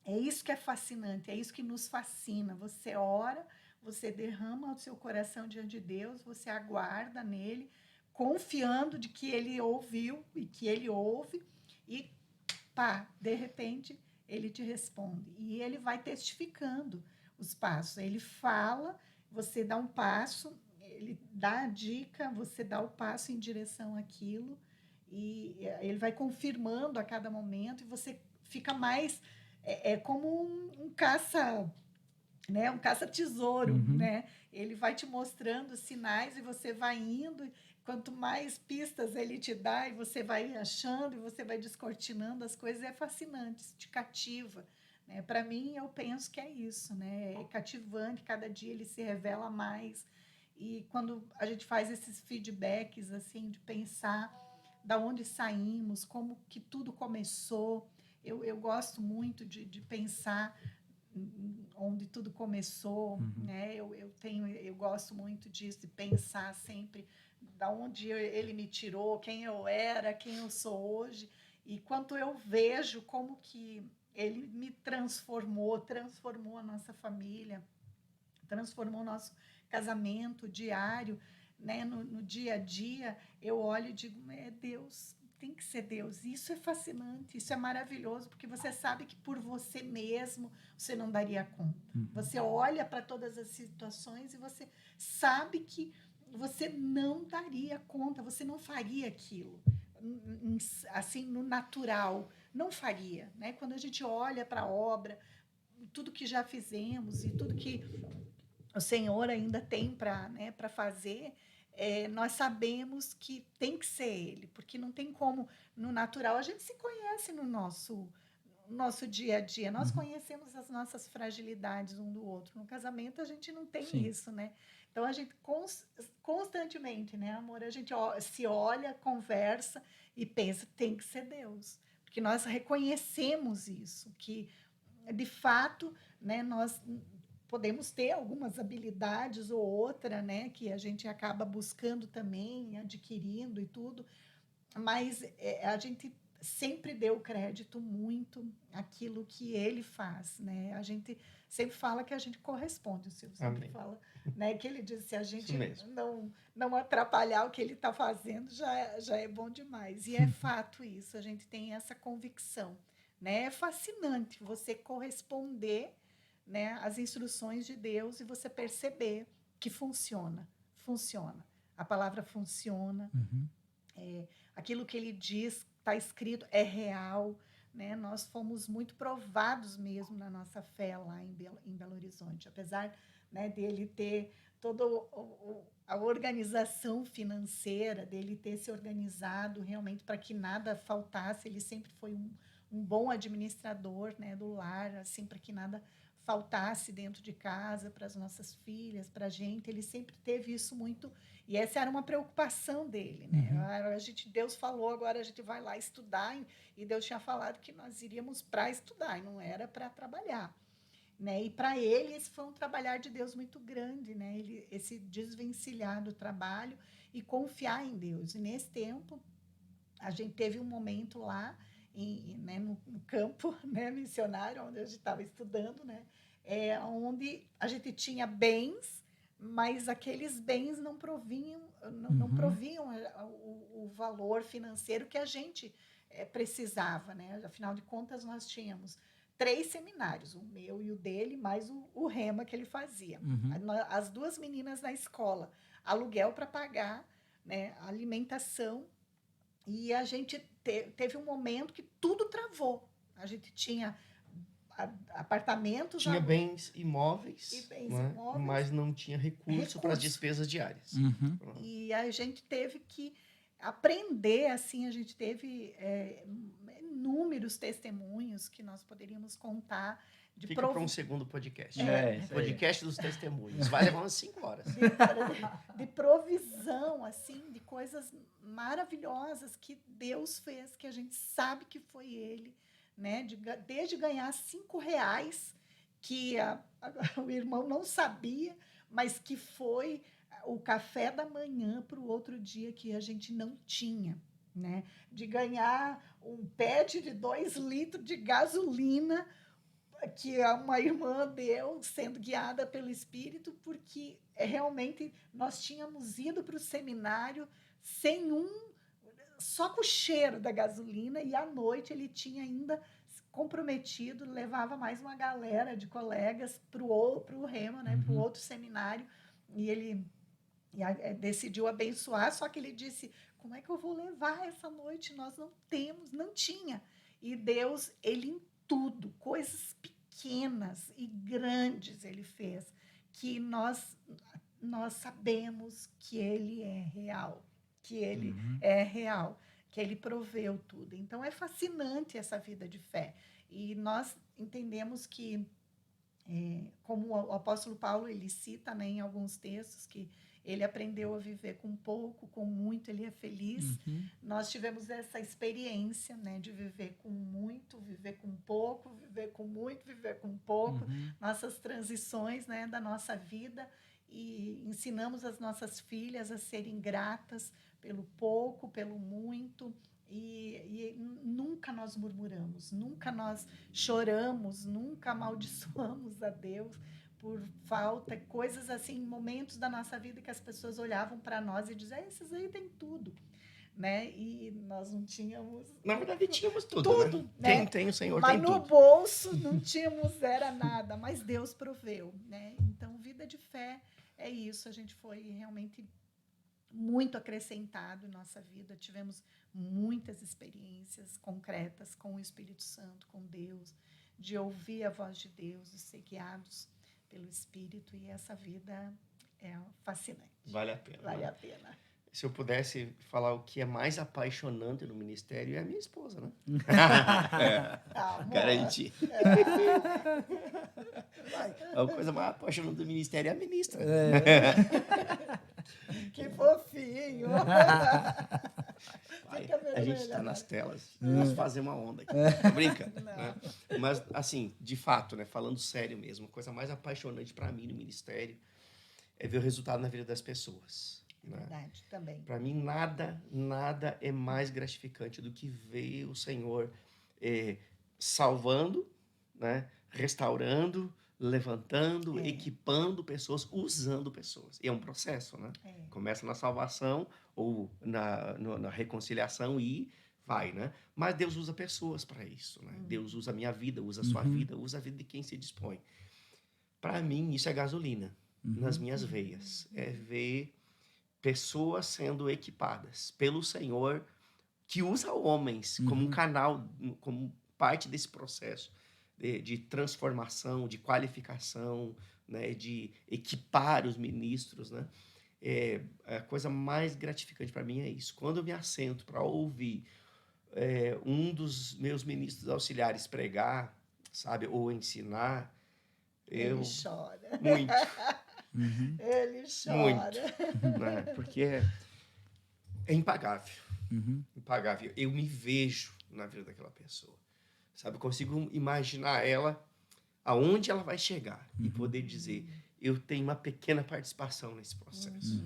É isso que é fascinante, é isso que nos fascina. Você ora, você derrama o seu coração diante de Deus, você aguarda nele, confiando de que ele ouviu e que ele ouve, e pá, de repente ele te responde. E ele vai testificando os passos. Ele fala, você dá um passo, ele dá a dica, você dá o passo em direção àquilo, e ele vai confirmando a cada momento, e você fica mais... É como um caça, né? Um caça-tesouro, né? Ele vai te mostrando sinais e você vai indo. Quanto mais pistas ele te dá, e você vai achando, e você vai descortinando as coisas, é fascinante, isso te cativa. Né? Para mim, eu penso que é isso, né? É cativante, cada dia ele se revela mais. E quando a gente faz esses feedbacks, assim, de pensar da onde saímos, como que tudo começou, eu gosto muito de pensar onde tudo começou, né? Eu gosto muito disso, de pensar sempre da onde ele me tirou, quem eu era, quem eu sou hoje, e quanto eu vejo como que ele me transformou a nossa família, transformou o nosso casamento diário, né? No dia a dia, eu olho e digo, é Deus, tem que ser Deus. Isso é fascinante, isso é maravilhoso, porque você sabe que por você mesmo você não daria conta. Você olha para todas as situações e você sabe que você não daria conta, você não faria aquilo assim no natural, não faria, né? Quando a gente olha para a obra, tudo que já fizemos e tudo que o Senhor ainda tem para, né, para fazer, nós sabemos que tem que ser Ele, porque não tem como, no natural, a gente se conhece no nosso dia a dia, nós conhecemos as nossas fragilidades um do outro. No casamento, a gente não tem isso, né? Então, a gente constantemente, né, amor, a gente se olha, conversa e pensa, tem que ser Deus, porque nós reconhecemos isso, que, de fato, né, nós podemos ter algumas habilidades ou outra, né, que a gente acaba buscando também, adquirindo e tudo, mas a gente sempre deu crédito muito àquilo que ele faz, né? A gente sempre fala que a gente corresponde, o Silvio sempre fala, né, que ele diz, se a gente não atrapalhar o que ele está fazendo, já é bom demais. E é fato isso, a gente tem essa convicção, né? É fascinante você corresponder, né, as instruções de Deus e você perceber que funciona. A palavra funciona. Aquilo que ele diz está escrito, é real. Né? Nós fomos muito provados mesmo na nossa fé lá em Belo Horizonte. Apesar, né, dele ter toda a organização financeira, dele ter se organizado realmente para que nada faltasse, ele sempre foi um bom administrador, né, do lar, assim, para que nada faltasse dentro de casa, para as nossas filhas, para a gente. Ele sempre teve isso muito, e essa era uma preocupação dele, né? Deus falou, agora a gente vai lá estudar, e Deus tinha falado que nós iríamos para estudar, e não era para trabalhar, né? E para ele esse foi um trabalhar de Deus muito grande, né? Esse desvencilhar do trabalho e confiar em Deus. E nesse tempo a gente teve um momento lá né, no campo, né, missionário, onde a gente estava estudando, né, onde a gente tinha bens, mas aqueles bens não provinham o valor financeiro que a gente precisava, né? Afinal de contas, nós tínhamos 3 seminários, o meu e o dele, mais o rema que ele fazia. As 2 meninas na escola, aluguel para pagar, né, alimentação. E a gente teve um momento que tudo travou. A gente tinha apartamentos... Tinha bens imóveis, mas não tinha recurso para as despesas diárias. E a gente teve que aprender, assim, a gente teve inúmeros testemunhos que nós poderíamos contar. Fica para um segundo podcast. Podcast dos testemunhos. Vai levar umas 5 horas. De provisão, assim, de coisas maravilhosas que Deus fez, que a gente sabe que foi Ele, né? Desde ganhar R$5, que o irmão não sabia, mas que foi o café da manhã para o outro dia que a gente não tinha, né? De ganhar um PET de 2 litros de gasolina que uma irmã deu, sendo guiada pelo Espírito, porque realmente nós tínhamos ido para o seminário sem só com o cheiro da gasolina, e à noite ele tinha ainda comprometido, levava mais uma galera de colegas para o Rema, né, para o outro seminário, e ele decidiu abençoar, só que ele disse, como é que eu vou levar essa noite? Nós não tinha. E Deus, ele em tudo, coisas pequenas e grandes ele fez, que nós sabemos que ele é real, que ele é real, que ele proveu tudo. Então, é fascinante essa vida de fé. E nós entendemos que, como o apóstolo Paulo ele cita, né, em alguns textos, que ele aprendeu a viver com pouco, com muito, ele é feliz. Nós tivemos essa experiência, né, de viver com muito, viver com pouco, viver com muito, viver com pouco, nossas transições, né, da nossa vida, e ensinamos as nossas filhas a serem gratas pelo pouco, pelo muito, e nunca nós murmuramos, nunca nós choramos, nunca amaldiçoamos a Deus por falta, coisas assim, momentos da nossa vida que as pessoas olhavam para nós e diziam, esses aí tem tudo, né? E nós não tínhamos... Na verdade, tínhamos tudo, tudo, né? Tem o Senhor, mas tem tudo. Mas no bolso não tínhamos, era nada, mas Deus proveu, né? Então, vida de fé é isso, a gente foi realmente muito acrescentado em nossa vida, tivemos muitas experiências concretas com o Espírito Santo, com Deus, de ouvir a voz de Deus, de ser guiados pelo Espírito, e essa vida é fascinante. Vale a pena. Vale a pena. Se eu pudesse falar o que é mais apaixonante no ministério, é a minha esposa, né? Garanti. A coisa mais apaixonante do ministério é a ministra. Que fofinho. A gente está nas telas, vamos fazer uma onda aqui. Brinca? Né? Mas, assim, de fato, né, falando sério mesmo, a coisa mais apaixonante para mim no ministério é ver o resultado na vida das pessoas. Né? Verdade, também. Para mim, nada é mais gratificante do que ver o Senhor salvando, né, restaurando, levantando, equipando pessoas, usando pessoas. E é um processo, né? Começa na salvação ou na reconciliação e vai, né? Mas Deus usa pessoas para isso, né? Deus usa a minha vida, usa a sua vida, usa a vida de quem se dispõe. Para mim, isso é gasolina nas minhas veias. É ver pessoas sendo equipadas pelo Senhor, que usa homens como um canal, como parte desse processo de transformação, de qualificação, né, de equipar os ministros, né? A coisa mais gratificante para mim é isso. Quando eu me assento para ouvir um dos meus ministros auxiliares pregar, sabe, ou ensinar, ele chora. Muito. Ele chora. Muito. Né? Porque é impagável. Impagável. Eu me vejo na vida daquela pessoa. Sabe, eu consigo imaginar ela, aonde ela vai chegar e poder dizer, eu tenho uma pequena participação nesse processo.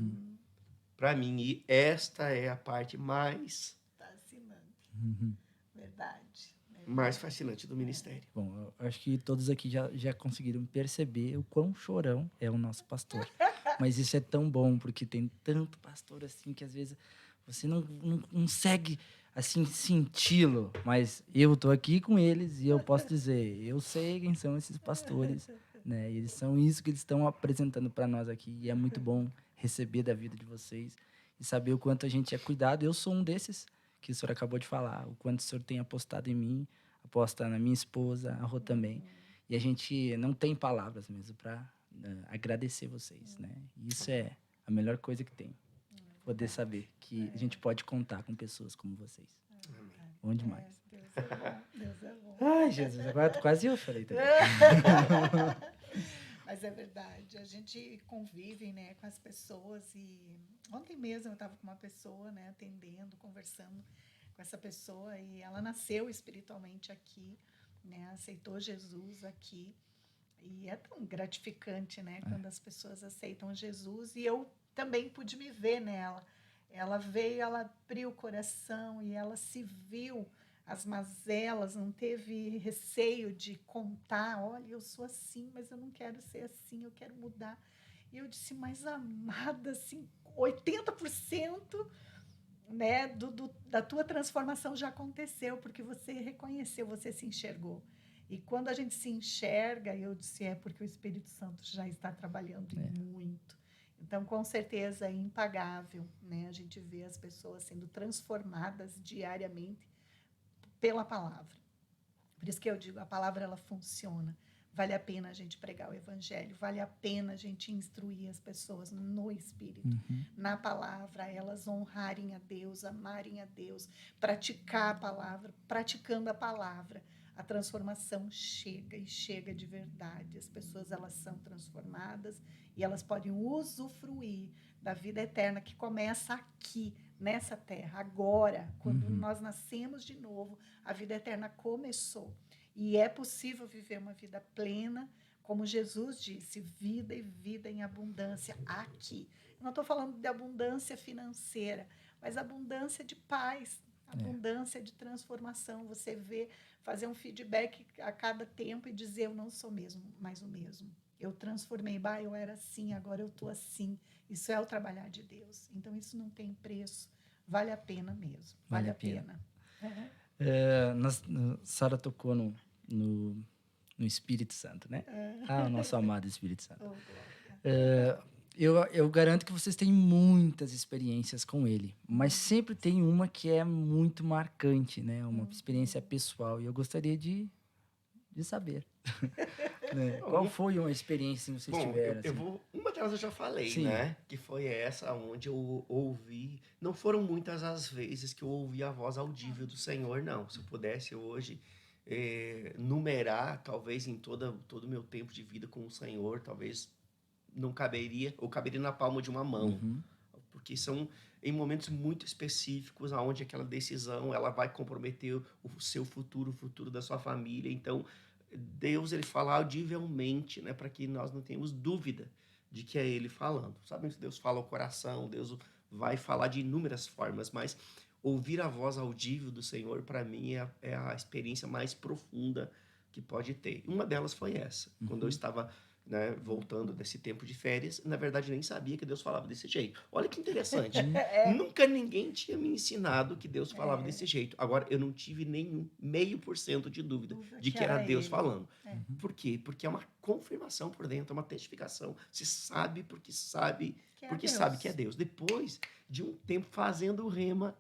Para mim, e esta é a parte mais fascinante. Verdade. Mais fascinante do ministério. Bom, eu acho que todos aqui já conseguiram perceber o quão chorão é o nosso pastor. Mas isso é tão bom, porque tem tanto pastor assim que às vezes você não consegue assim senti-lo, mas eu tô aqui com eles e eu posso dizer, eu sei quem são esses pastores, né? E eles são isso que eles estão apresentando para nós aqui, e é muito bom receber da vida de vocês e saber o quanto a gente é cuidado. Eu sou um desses que o senhor acabou de falar, o quanto o senhor tem apostado em mim, aposta na minha esposa, a Rô também. E a gente não tem palavras mesmo para agradecer vocês, né? E isso é a melhor coisa que tem. Poder saber que a gente pode contar com pessoas como vocês. Bom demais. Deus é bom. Deus é bom. Ai, Jesus, agora quase eu falei também. Mas é verdade, a gente convive, né, com as pessoas, e ontem mesmo eu estava com uma pessoa, né, atendendo, conversando com essa pessoa, e ela nasceu espiritualmente aqui, né, aceitou Jesus aqui, E é tão gratificante, né? Quando as pessoas aceitam Jesus. E eu também pude me ver nela. Ela veio, ela abriu o coração e ela se viu as mazelas, não teve receio de contar. Olha, eu sou assim, mas eu não quero ser assim, eu quero mudar. E eu disse, mas amada, assim, 80%, né, da tua transformação já aconteceu, porque você reconheceu, você se enxergou. E quando a gente se enxerga, eu disse, é porque o Espírito Santo já está trabalhando e muito. Então, com certeza, é impagável, né? A gente vê as pessoas sendo transformadas diariamente pela palavra. Por isso que eu digo, a palavra ela funciona. Vale a pena a gente pregar o evangelho, vale a pena a gente instruir as pessoas no Espírito, na palavra, elas honrarem a Deus, amarem a Deus, praticar a palavra, praticando a palavra. A transformação chega e chega de verdade. As pessoas elas são transformadas e elas podem usufruir da vida eterna que começa aqui, nessa terra, agora, quando nós nascemos de novo, a vida eterna começou. E é possível viver uma vida plena, como Jesus disse, vida e vida em abundância aqui. Eu não estou falando de abundância financeira, mas abundância de paz, abundância de transformação. Você vê, fazer um feedback a cada tempo e dizer, eu não sou mais o mesmo. Eu transformei, eu era assim, agora eu estou assim. Isso é o trabalhar de Deus. Então, isso não tem preço. Vale a pena mesmo. Vale a pena. Sara tocou no Espírito Santo, né? O nosso amado Espírito Santo. Eu garanto que vocês têm muitas experiências com ele, mas sempre tem uma que é muito marcante, né? Uma experiência pessoal. E eu gostaria de saber. Né? Qual foi uma experiência que vocês tiveram? Uma delas eu já falei, Sim. né? Que foi essa onde eu ouvi. Não foram muitas as vezes que eu ouvi a voz audível do Senhor, não. Se eu pudesse hoje numerar, talvez em todo o meu tempo de vida com o Senhor, talvez não caberia, ou caberia na palma de uma mão. Porque são em momentos muito específicos aonde aquela decisão ela vai comprometer o seu futuro, o futuro da sua família. Então, Deus ele fala audivelmente, né, para que nós não tenhamos dúvida de que é Ele falando. Sabemos que Deus fala ao coração, Deus vai falar de inúmeras formas, mas ouvir a voz audível do Senhor, para mim, é a experiência mais profunda que pode ter. Uma delas foi essa, quando eu estava voltando desse tempo de férias, na verdade nem sabia que Deus falava desse jeito. Olha que interessante. Nunca ninguém tinha me ensinado que Deus falava desse jeito. Agora, eu não tive nenhum 0,5% de dúvida de que era Deus falando. Por quê? Porque é uma confirmação por dentro, é uma testificação. Você sabe porque sabe que é Deus. Depois de um tempo fazendo o rema,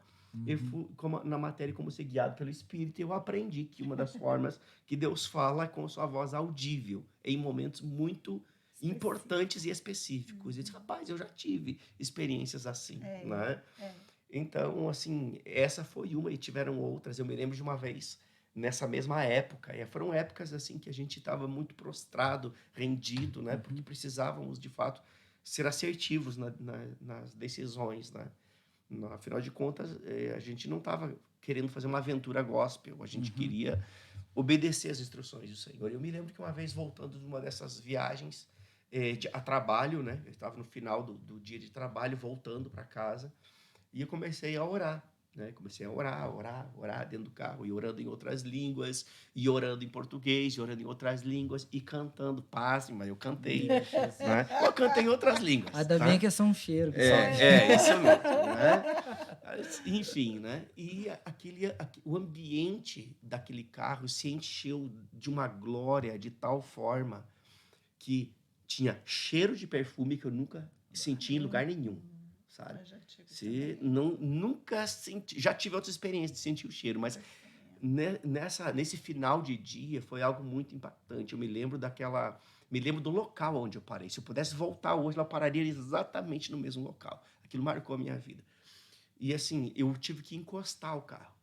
eu fui, na matéria como ser guiado pelo Espírito, eu aprendi que uma das formas que Deus fala é com sua voz audível, em momentos muito importantes e específicos. E eu disse, rapaz, eu já tive experiências assim, né? Então, assim, essa foi uma e tiveram outras. Eu me lembro de uma vez, nessa mesma época, foram épocas assim que a gente estava muito prostrado, rendido, né? Porque precisávamos, de fato, ser assertivos nas decisões, né? Afinal de contas, a gente não estava querendo fazer uma aventura gospel, a gente queria obedecer às instruções do Senhor. Eu me lembro que uma vez, voltando de uma dessas viagens a trabalho, né? Eu estava no final do dia de trabalho, voltando para casa, e eu comecei a orar. Né? Comecei a orar dentro do carro, e orando em outras línguas, e orando em português, e orando em outras línguas, e cantando. Pasme, mas eu cantei. Né? Eu cantei em outras línguas. Ainda bem que é só um cheiro. Isso mesmo. Né? Enfim, né? E o ambiente daquele carro se encheu de uma glória de tal forma que tinha cheiro de perfume que eu nunca senti em lugar nenhum. Sabe? Nunca senti, já tive outras experiências de sentir o cheiro, mas nesse final de dia foi algo muito impactante. Eu me lembro do local onde eu parei. Se eu pudesse voltar hoje, eu pararia exatamente no mesmo local. Aquilo marcou a minha vida. E assim, eu tive que encostar o carro,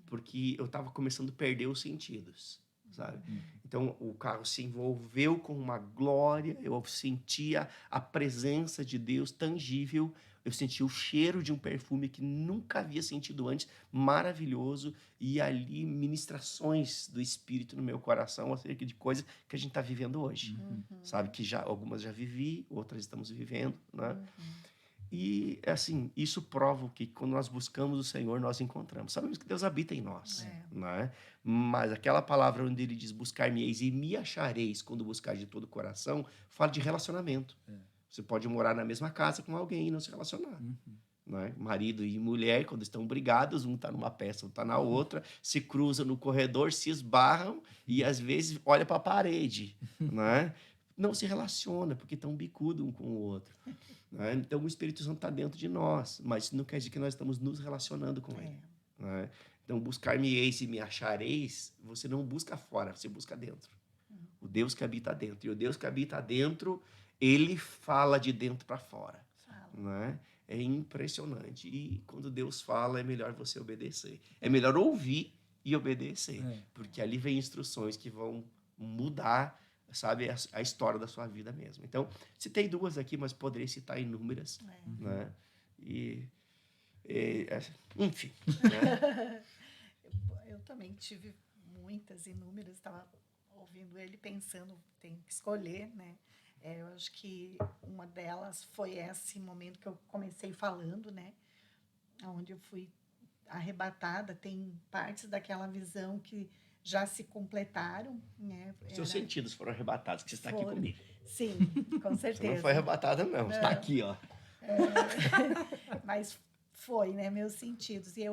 porque eu estava começando a perder os sentidos, sabe? Então, o carro se envolveu com uma glória, eu sentia a presença de Deus tangível, eu senti o cheiro de um perfume que nunca havia sentido antes, maravilhoso, e ali ministrações do Espírito no meu coração acerca de coisas que a gente está vivendo hoje. Sabe, que algumas já vivi, outras estamos vivendo, né? E, assim, isso prova que quando nós buscamos o Senhor, nós encontramos. Sabemos que Deus habita em nós, né? Mas aquela palavra onde ele diz, buscar-me-eis e me achareis quando buscar de todo o coração, fala de relacionamento. Você pode morar na mesma casa com alguém e não se relacionar. Né? Marido e mulher, quando estão brigados, um está numa peça, outro está na outra, se cruzam no corredor, se esbarram e, às vezes, olha para a parede. Né? Não se relaciona, porque estão bicudos um com o outro. Né? Então, o Espírito Santo está dentro de nós, mas isso não quer dizer que nós estamos nos relacionando com ele. Né? Então, buscar-me-eis e me achareis, você não busca fora, você busca dentro. O Deus que habita dentro. E o Deus que habita dentro, ele fala de dentro para fora. Né? É impressionante. E quando Deus fala, é melhor você obedecer. É melhor ouvir e obedecer. Porque ali vem instruções que vão mudar, sabe, a história da sua vida mesmo. Então, citei 2 aqui, mas poderia citar inúmeras. Né? Enfim. Né? Eu também tive muitas, inúmeras. Estava ouvindo ele pensando, tem que escolher, né? Eu acho que uma delas foi esse momento que eu comecei falando, né? Onde eu fui arrebatada. Tem partes daquela visão que já se completaram, né? Seus sentidos foram arrebatados, que você está aqui comigo. Sim, com certeza. Você não foi arrebatada, não. Você está aqui, ó. Mas foi, né? Meus sentidos. E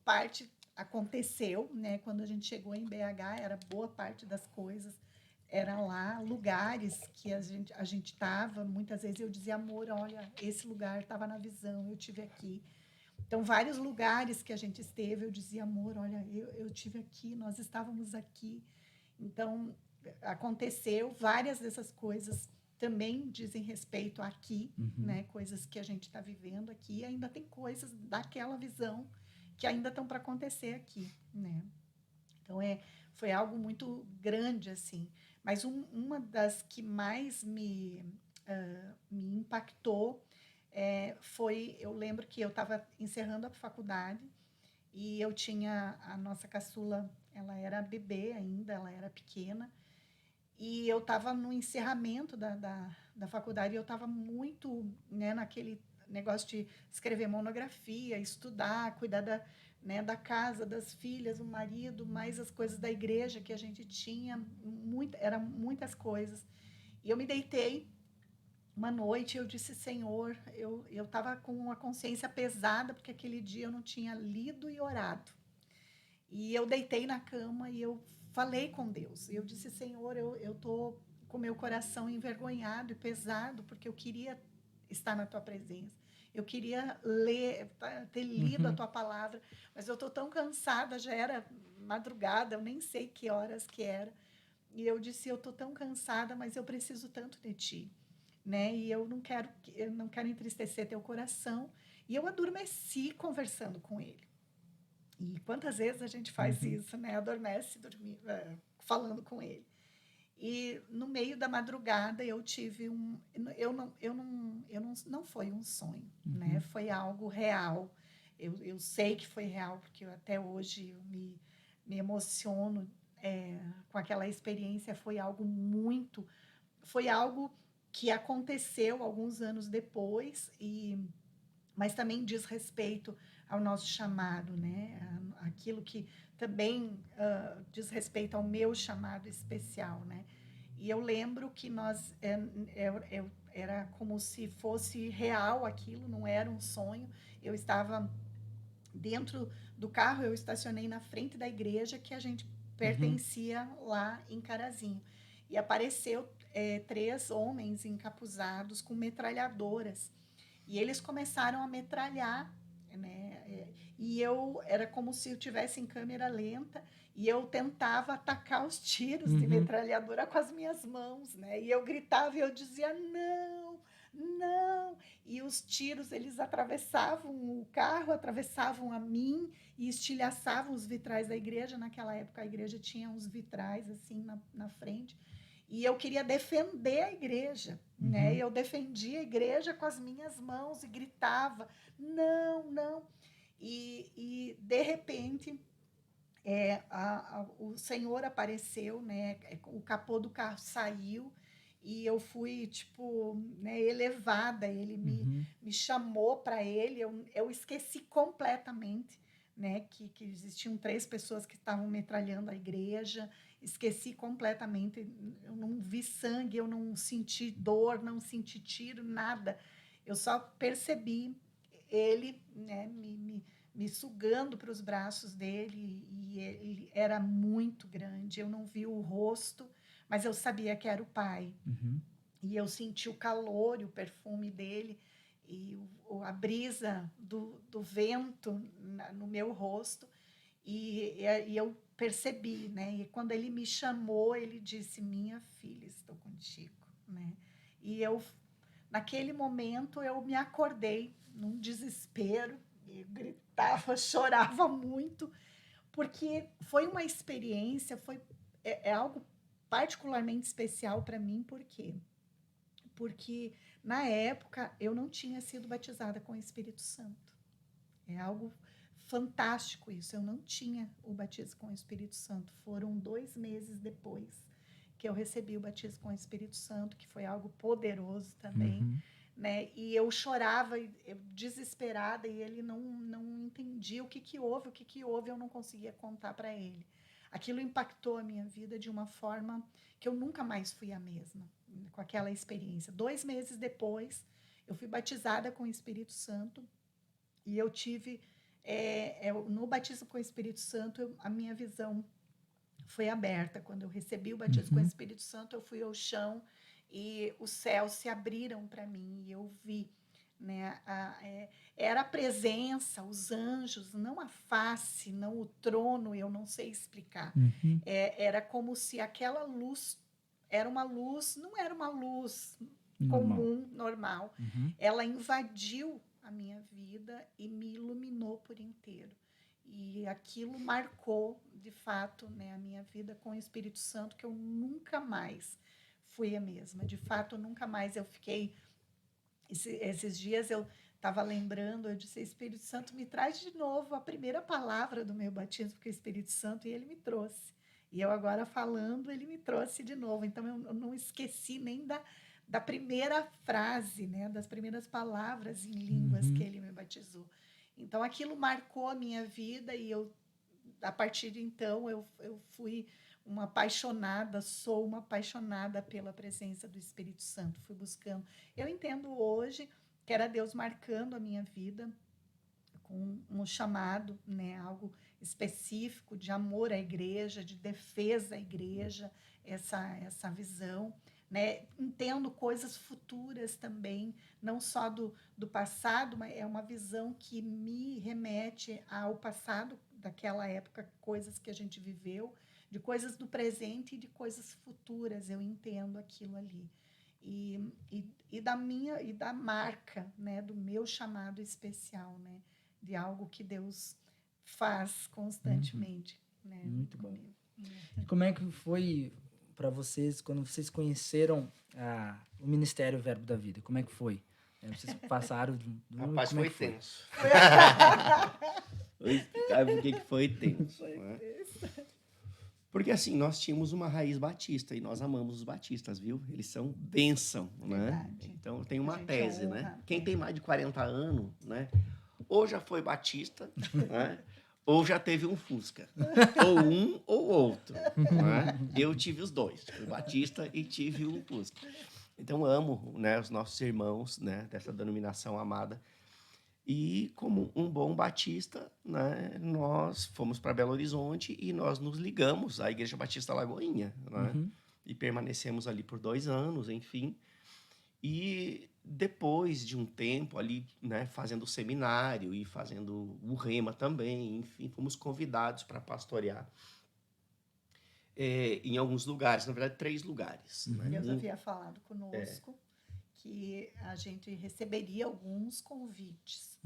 parte aconteceu, né? Quando a gente chegou em BH, era boa parte das coisas. Era lá, lugares que a gente estava. Muitas vezes eu dizia, amor, olha, esse lugar estava na visão, eu tive aqui. Então, vários lugares que a gente esteve, eu dizia, amor, olha, eu tive aqui, nós estávamos aqui. Então, aconteceu, várias dessas coisas também dizem respeito aqui, né? Coisas que a gente está vivendo aqui, e ainda tem coisas daquela visão que ainda estão para acontecer aqui, né? Então, foi algo muito grande, assim. Mas uma das que mais me impactou foi, eu lembro que eu estava encerrando a faculdade e eu tinha a nossa caçula, ela era bebê ainda, ela era pequena, e eu estava no encerramento da faculdade e eu estava muito, né, naquele negócio de escrever monografia, estudar, cuidar da casa, das filhas, o marido, mais as coisas da igreja que a gente tinha, eram muitas coisas. E eu me deitei uma noite, eu disse, Senhor, eu estava com uma consciência pesada, porque aquele dia eu não tinha lido e orado. E eu deitei na cama e eu falei com Deus. Eu disse, Senhor, eu estou com meu coração envergonhado e pesado, porque eu queria estar na tua presença. Eu queria ter lido a tua palavra, mas eu estou tão cansada, já era madrugada, eu nem sei que horas que era. E eu disse, eu estou tão cansada, mas eu preciso tanto de ti. Né? E eu não quero entristecer teu coração. E eu adormeci conversando com ele. E quantas vezes a gente faz isso, né? Adormece falando com ele. E no meio da madrugada eu tive não foi um sonho, né? Foi algo real. Eu sei que foi real, porque até hoje eu me emociono com aquela experiência. Foi algo que aconteceu alguns anos depois, mas também diz respeito ao nosso chamado, né? Aquilo que também diz respeito ao meu chamado especial, né? E eu lembro que era como se fosse real aquilo, não era um sonho. Eu estava dentro do carro, eu estacionei na frente da igreja que a gente pertencia lá em Carazinho. E apareceu 3 homens encapuzados com metralhadoras. E eles começaram a metralhar, né? E era como se eu tivesse em câmera lenta e eu tentava atacar os tiros de metralhadora com as minhas mãos, né? E eu gritava e eu dizia, não, não. E os tiros, eles atravessavam o carro, atravessavam a mim e estilhaçavam os vitrais da igreja. Naquela época, a igreja tinha uns vitrais assim na frente. E eu queria defender a igreja, né? Eu defendia a igreja com as minhas mãos e gritava, não, não. E de repente, o Senhor apareceu, né? O capô do carro saiu e eu fui, tipo, né, elevada. Ele me chamou para ele. Eu esqueci completamente, né, que existiam 3 pessoas que estavam metralhando a igreja. Esqueci completamente. Eu não vi sangue, eu não senti dor, não senti tiro, nada. Eu só percebi ele, né, me sugando para os braços dele, e ele era muito grande. Eu não vi o rosto, mas eu sabia que era o pai. E eu senti o calor e o perfume dele, e a brisa do vento no meu rosto, e eu percebi, né? E quando ele me chamou, ele disse, minha filha, estou contigo, né? E naquele momento, eu me acordei num desespero, e gritava, chorava muito, porque foi uma experiência, é algo particularmente especial para mim. Por quê? Porque, na época, eu não tinha sido batizada com o Espírito Santo. É algo fantástico isso. Eu não tinha o batismo com o Espírito Santo. Foram 2 meses depois que eu recebi o batismo com o Espírito Santo, que foi algo poderoso também. Né? E eu chorava, desesperada, e ele não entendia o que houve, eu não conseguia contar para ele. Aquilo impactou a minha vida de uma forma que eu nunca mais fui a mesma, com aquela experiência. 2 meses depois, eu fui batizada com o Espírito Santo, e eu tive, no batismo com o Espírito Santo, a minha visão foi aberta. Quando eu recebi o batismo com o Espírito Santo, eu fui ao chão, e os céus se abriram para mim, e eu vi, né, era a presença, os anjos, não a face, não o trono, eu não sei explicar. Era como se aquela luz era uma luz, não era uma luz comum, normal. Ela invadiu a minha vida e me iluminou por inteiro. E aquilo marcou, de fato, né, a minha vida com o Espírito Santo, que eu nunca mais fui a mesma. De fato, nunca mais eu fiquei... Esses dias eu estava lembrando, eu disse, Espírito Santo, me traz de novo a primeira palavra do meu batismo com o Espírito Santo, e ele me trouxe. E eu agora falando, ele me trouxe de novo. Então, eu não esqueci nem da primeira frase, né, das primeiras palavras em línguas que ele me batizou. Então, aquilo marcou a minha vida, e a partir de então, eu fui uma apaixonada, sou uma apaixonada pela presença do Espírito Santo. Fui buscando. Eu entendo hoje que era Deus marcando a minha vida com um chamado, né, algo específico de amor à igreja, de defesa à igreja, essa visão. Né? Entendo coisas futuras também, não só do passado, mas é uma visão que me remete ao passado, daquela época, coisas que a gente viveu, de coisas do presente e de coisas futuras. Eu entendo aquilo ali. E da marca, né, do meu chamado especial, né, de algo que Deus faz constantemente. Né, muito bom. E como é que foi para vocês, quando vocês conheceram o Ministério Verbo da Vida? Como é que foi? Vocês passaram... Rapaz, foi tenso. Vou explicar por que foi tenso. Foi tenso. Porque, assim, nós tínhamos uma raiz batista, e nós amamos os batistas, viu? Eles são bênção, né? Então, tem uma tese, né? Quem tem mais de 40 anos, né? Ou já foi batista, né? Ou já teve um Fusca. Ou um ou outro. Né? Eu tive os dois. Fui batista e tive um Fusca. Então, amo, né, os nossos irmãos, né, dessa denominação amada. E, como um bom batista, né, nós fomos para Belo Horizonte e nós nos ligamos à Igreja Batista Lagoinha. Né? E permanecemos ali por 2 anos, enfim. E depois de um tempo ali, né, fazendo o seminário e fazendo o rema também, enfim, fomos convidados para pastorear em alguns lugares, na verdade 3 lugares. Né? Deus havia falado conosco que a gente receberia alguns convites,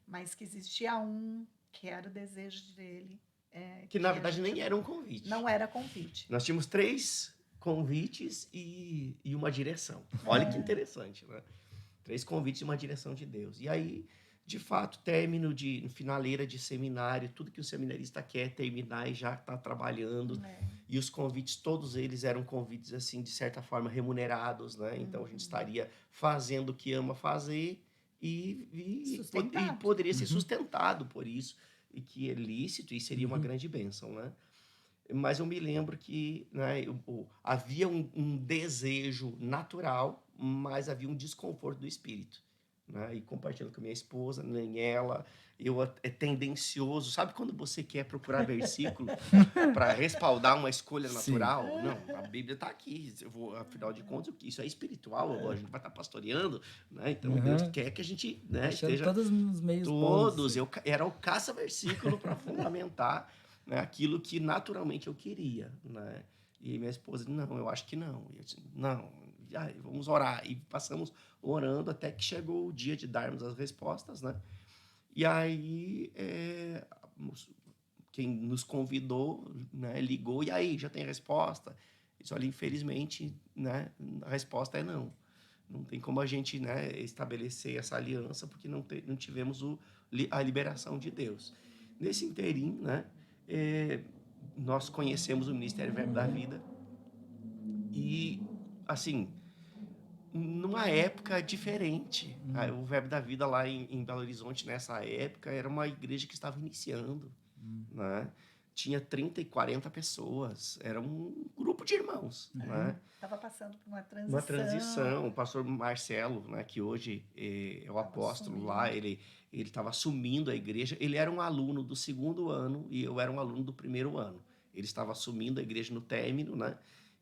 mas que existia um que era o desejo dele. Que na verdade nem era um convite. Não era convite. Nós tínhamos 3 convites e uma direção. Olha que interessante, né? 3 convites e uma direção de Deus. E aí, de fato, término de finaleira de seminário, tudo que o seminarista quer terminar e já está trabalhando. E os convites, todos eles eram convites, assim, de certa forma, remunerados, né? Então, a gente estaria fazendo o que ama fazer e poderia ser sustentado por isso, e que é lícito e seria uma grande bênção, né? Mas eu me lembro que, né, havia um desejo natural, mas havia um desconforto do espírito. Né? E compartilhando com minha esposa, nem ela, é tendencioso. Sabe quando você quer procurar versículo para respaldar uma escolha natural? Sim. Não, a Bíblia está aqui. Afinal de contas, isso é espiritual. A gente vai estar pastoreando, né? Então Deus quer que a gente, né, esteja todos os meios todos. Era o caça-versículo para fundamentar, né, aquilo que naturalmente eu queria, né? E minha esposa disse, não, eu acho que não. E eu disse, não, vamos orar. E passamos orando até que chegou o dia de darmos as respostas, né? E aí, quem nos convidou, né, ligou, e aí, já tem resposta? Eu disse, olha, infelizmente, né, a resposta é não. Não tem como a gente, né, estabelecer essa aliança, porque não tivemos a liberação de Deus. Nesse interim, né, nós conhecemos o Ministério Verbo da Vida e, assim, numa época diferente. O Verbo da Vida lá em Belo Horizonte, nessa época, era uma igreja que estava iniciando, né? Tinha 30 e 40 pessoas. Era um grupo de irmãos, né? Estava passando por uma transição. Uma transição. O pastor Marcelo, né, que hoje é o apóstolo lá, ele estava assumindo a igreja. Ele era um aluno do 2º ano e eu era um aluno do 1º ano. Ele estava assumindo a igreja no término, né?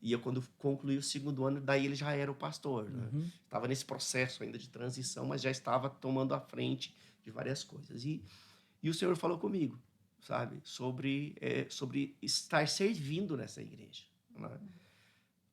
E eu, quando concluí o 2º ano, daí ele já era o pastor, né? Estava nesse processo ainda de transição, mas já estava tomando a frente de várias coisas. E o Senhor falou comigo, sabe? Sobre estar servindo nessa igreja, né?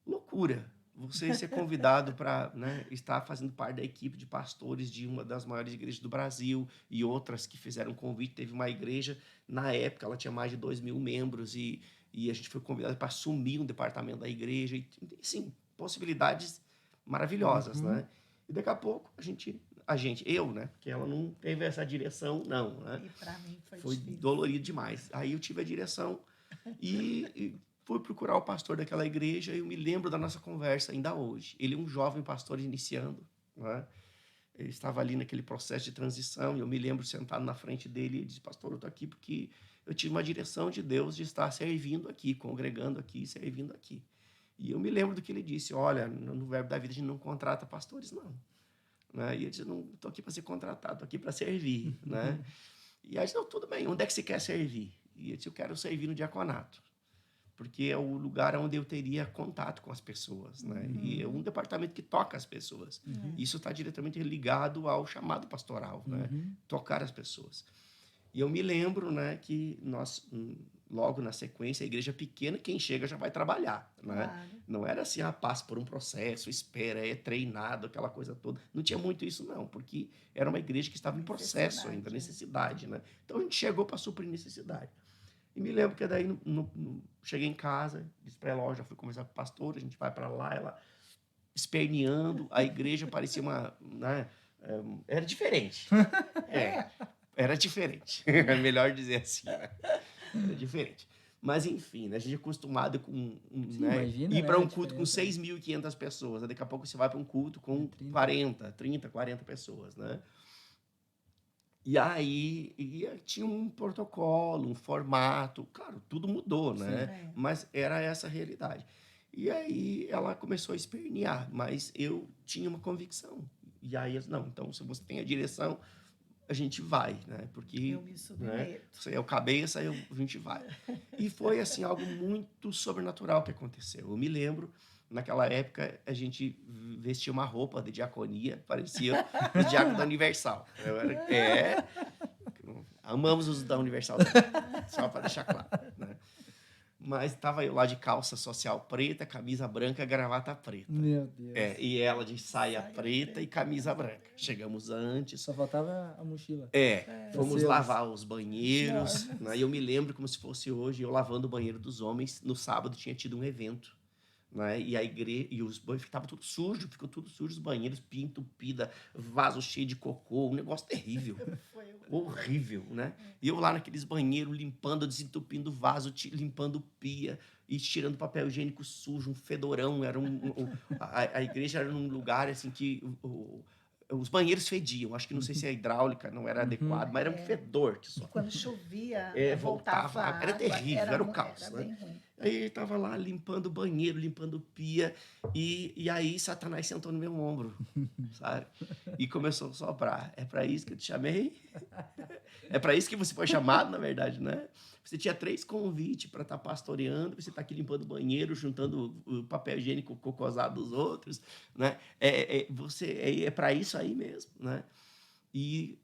Loucura. Você ser convidado para, né, estar fazendo parte da equipe de pastores de uma das maiores igrejas do Brasil e outras que fizeram convite. Teve uma igreja, na época, ela tinha mais de 2.000 membros e a gente foi convidado para assumir um departamento da igreja. E, sim, possibilidades maravilhosas, né? E daqui a pouco, eu, né? Porque ela não teve essa direção, não, né? E para mim foi dolorido demais. Aí eu tive a direção e fui procurar o pastor daquela igreja e eu me lembro da nossa conversa ainda hoje. Ele é um jovem pastor iniciando, né? Ele estava ali naquele processo de transição e eu me lembro sentado na frente dele e ele disse, pastor, eu estou aqui porque eu tive uma direção de Deus de estar servindo aqui, congregando aqui, servindo aqui. E eu me lembro do que ele disse, olha, no Verbo da Vida a gente não contrata pastores, não. Né? E ele disse, não estou aqui para ser contratado, estou aqui para servir. Né? E aí, não, tudo bem, onde é que você quer servir? E ele disse, eu quero servir no diaconato, porque é o lugar onde eu teria contato com as pessoas, né? E é um departamento que toca as pessoas. Isso está diretamente ligado ao chamado pastoral, né? Tocar as pessoas. E eu me lembro, né, que nós, logo na sequência, a igreja pequena, quem chega já vai trabalhar, né? Claro. Não era assim, passa por um processo, espera, é treinado, aquela coisa toda. Não tinha muito isso, não, porque era uma igreja que estava em processo ainda, necessidade, né? Então a gente chegou para suprir necessidade. E me lembro que daí cheguei em casa, disse para ela, já fui conversar com o pastor, a gente vai para lá, ela esperneando, a igreja parecia uma, né, era diferente. Era diferente. É melhor dizer assim, né? Era diferente. Mas, enfim, né? A gente é acostumado com ir para um culto com 6.500 pessoas. Daqui a pouco você vai para um culto com 30, 40 pessoas, né? E aí tinha um protocolo, um formato. Claro, tudo mudou, né? Mas era essa a realidade. E aí ela começou a espernear, mas eu tinha uma convicção. E aí, não, então se você tem a direção, a gente vai, né? Porque eu me submeto. Né? Você é o cabeça, a gente vai. E foi assim algo muito sobrenatural que aconteceu. Eu me lembro, naquela época a gente vestia uma roupa de diaconia, parecia os diáconos da Universal. Amamos os da Universal também, só para deixar claro, né? Mas estava eu lá de calça social preta, camisa branca, gravata preta. Meu Deus. E ela de saia preta e camisa branca. Chegamos antes. Só faltava a mochila. Fomos lavar os banheiros. Né? E eu me lembro como se fosse hoje, eu lavando o banheiro dos homens. No sábado tinha tido um evento, né? E a igreja, e os banheiros ficava tudo sujo, ficou tudo sujo, os banheiros, pia entupida, vaso cheio de cocô, um negócio terrível. Foi Horrível, né? E eu lá naqueles banheiros, limpando, desentupindo vaso, limpando pia e tirando papel higiênico sujo, um fedorão. Era a igreja era num lugar assim que os banheiros fediam. Acho que não sei se a hidráulica não era adequada, mas era um fedor que E só. quando chovia, Voltava, voltava era água, terrível, era o caos, era né? bem ruim. Aí ele estava lá limpando o banheiro, limpando pia, e aí Satanás sentou no meu ombro, sabe? E começou a soprar. É para isso que eu te chamei? É para isso que você foi chamado, na verdade, né? Você tinha 3 convites para estar pastoreando, você está aqui limpando o banheiro, juntando o papel higiênico cocosado dos outros, né? É para isso aí mesmo, né? E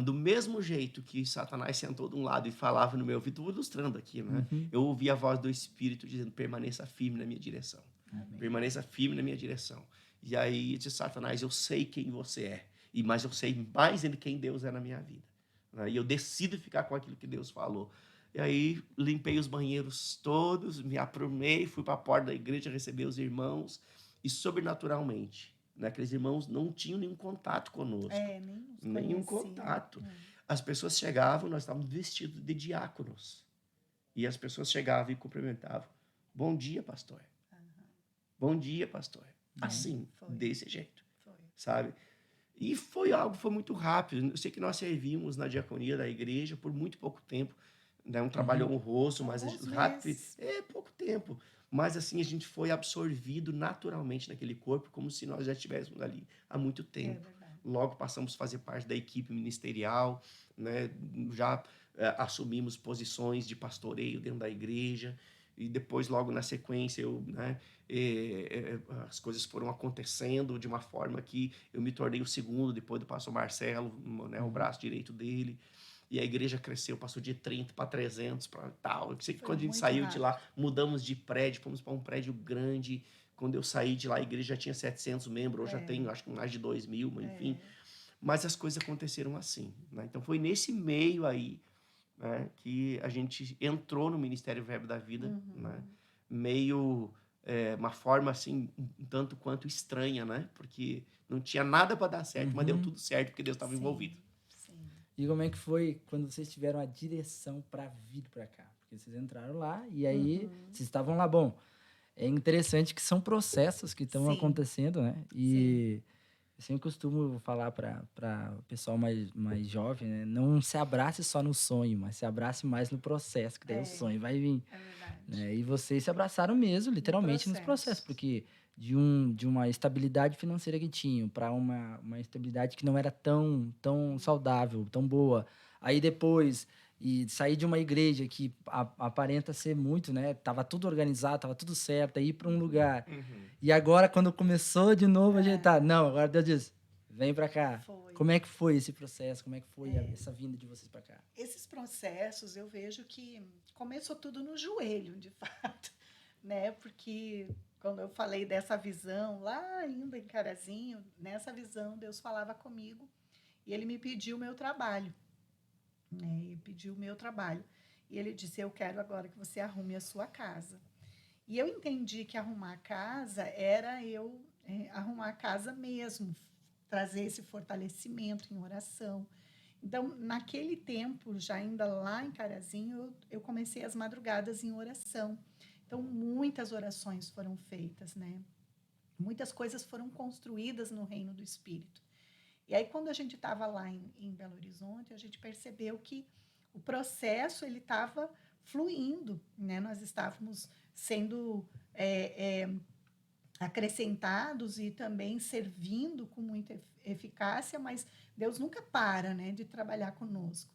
do mesmo jeito que Satanás sentou de um lado e falava no meu ouvido, estou ilustrando aqui, né? Eu ouvi a voz do Espírito dizendo, permaneça firme na minha direção. Amém. Permaneça firme na minha direção. E aí disse, Satanás, eu sei quem você é, mas eu sei mais ainda quem Deus é na minha vida. Né? E eu decido ficar com aquilo que Deus falou. E aí limpei os banheiros todos, me aprumei, fui para a porta da igreja receber os irmãos e sobrenaturalmente, né, aqueles irmãos não tinham nenhum contato conosco. Nem Nenhum contato. As pessoas chegavam, nós estávamos vestidos de diáconos. E as pessoas chegavam e cumprimentavam. Bom dia, pastor. Bom dia, pastor. Assim, desse jeito. Sabe? E foi muito rápido. Eu sei que nós servimos na diaconia da igreja por muito pouco tempo. Né? Um trabalho honroso, mas rápido. Pouco tempo. Mas assim, a gente foi absorvido naturalmente naquele corpo, como se nós já estivéssemos ali há muito tempo. Logo passamos a fazer parte da equipe ministerial, né? Já assumimos posições de pastoreio dentro da igreja. E depois, logo na sequência, as coisas foram acontecendo de uma forma que eu me tornei o segundo, depois do pastor Marcelo, né, o braço direito dele. E a igreja cresceu, passou de 30 para 300 para tal. Eu sei que quando a gente saiu de lá, mudamos de prédio, fomos para um prédio grande. Quando eu saí de lá, a igreja já tinha 700 membros, hoje já tem, acho que mais de 2.000, mas enfim. Mas as coisas aconteceram assim. Né? Então, foi nesse meio aí, né, que a gente entrou no Ministério Verbo da Vida, né? Meio uma forma assim, um tanto quanto estranha, né? Porque não tinha nada para dar certo, mas deu tudo certo porque Deus estava envolvido. E como é que foi quando vocês tiveram a direção para vir para cá? Porque vocês entraram lá e aí vocês estavam lá. Bom, é interessante que são processos que estão acontecendo, né? E eu sempre costumo falar para o pessoal mais jovem, né? Não se abrace só no sonho, mas se abrace mais no processo, que daí o sonho vai vir. É verdade. Né? E vocês se abraçaram mesmo, literalmente, nos processos, porque de uma estabilidade financeira que tinham para uma estabilidade que não era tão saudável, tão boa. Aí depois, e sair de uma igreja que aparenta ser muito, né? Tava tudo organizado, tava tudo certo, aí ir para um lugar. E agora, quando começou de novo a ajeitar, não, agora Deus diz, vem para cá. Como é que foi esse processo? Como é que foi essa vinda de vocês para cá? Esses processos, eu vejo que começou tudo no joelho, de fato, né? Porque quando eu falei dessa visão, lá ainda em Carazinho, nessa visão, Deus falava comigo e ele me pediu o meu trabalho. Né? Ele pediu o meu trabalho. E ele disse, eu quero agora que você arrume a sua casa. E eu entendi que arrumar a casa era eu arrumar a casa mesmo, trazer esse fortalecimento em oração. Então, naquele tempo, já ainda lá em Carazinho, eu comecei as madrugadas em oração. Então, muitas orações foram feitas, né? Muitas coisas foram construídas no reino do Espírito. E aí, quando a gente estava lá em Belo Horizonte, a gente percebeu que o processo ele estava fluindo, né? Nós estávamos sendo acrescentados e também servindo com muita eficácia, mas Deus nunca para, né, de trabalhar conosco.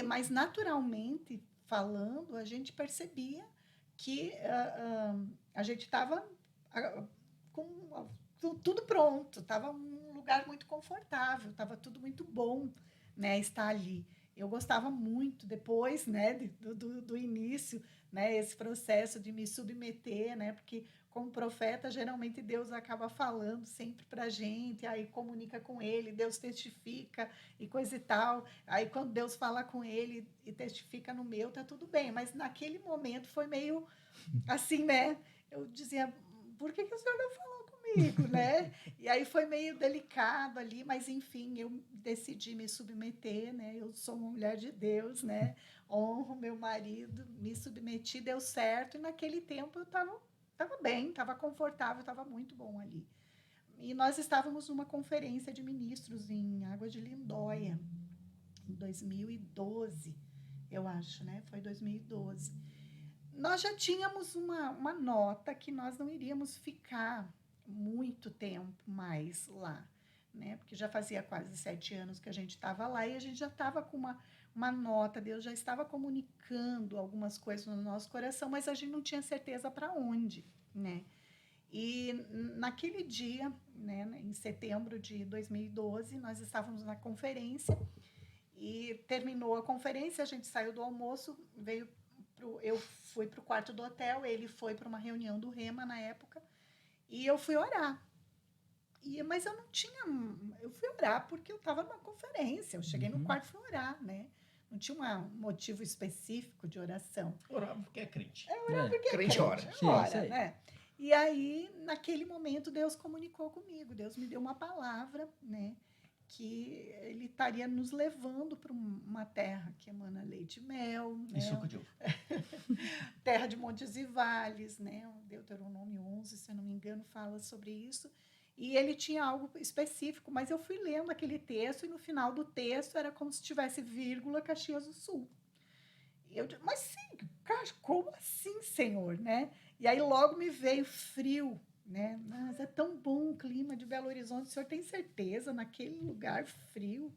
Mas naturalmente falando, a gente percebia que a gente estava com tudo pronto, estava um lugar muito confortável, estava tudo muito bom, né, estar ali. eu gostava muito depois, né, do início, né, esse processo de me submeter, né, porque como profeta, geralmente Deus acaba falando sempre para a gente, aí comunica com ele, Deus testifica e coisa e tal. Aí quando Deus fala com ele e testifica no meu, tá tudo bem. Mas naquele momento foi meio assim, né? Eu dizia, por que o senhor não falou comigo, né? E aí foi meio delicado ali, mas enfim, eu decidi me submeter, né? Eu sou uma mulher de Deus, né? Honro meu marido, me submeti, deu certo. E naquele tempo eu estava bem, estava confortável, estava muito bom ali. E nós estávamos numa conferência de ministros em Água de Lindóia, em 2012, eu acho, né? Foi 2012. Nós já tínhamos uma nota que nós não iríamos ficar muito tempo mais lá, né? Porque já fazia quase 7 anos que a gente estava lá e a gente já estava com uma nota, Deus já estava comunicando algumas coisas no nosso coração, mas a gente não tinha certeza para onde, né? E naquele dia, né, em setembro de 2012, nós estávamos na conferência e terminou a conferência, a gente saiu do almoço, eu fui para o quarto do hotel, ele foi para uma reunião do Rema na época, e eu fui orar. Mas eu não tinha... Eu fui orar porque eu estava numa conferência, eu cheguei no quarto e fui orar, né? Não tinha um motivo específico de oração. Orar porque é crente. Orar porque Crente ora. ora, né? E aí, naquele momento, Deus comunicou comigo, Deus me deu uma palavra, né? Que ele estaria nos levando para uma terra que emana leite e mel, né? E suco de uva. Terra de montes e vales, né? O Deuteronômio 11, se eu não me engano, fala sobre isso. E ele tinha algo específico, mas eu fui lendo aquele texto e no final do texto era como se tivesse vírgula Caxias do Sul. E eu disse, mas sim, como assim, Senhor, né? E aí logo me veio frio, né? Mas é tão bom o clima de Belo Horizonte, o senhor tem certeza, naquele lugar frio,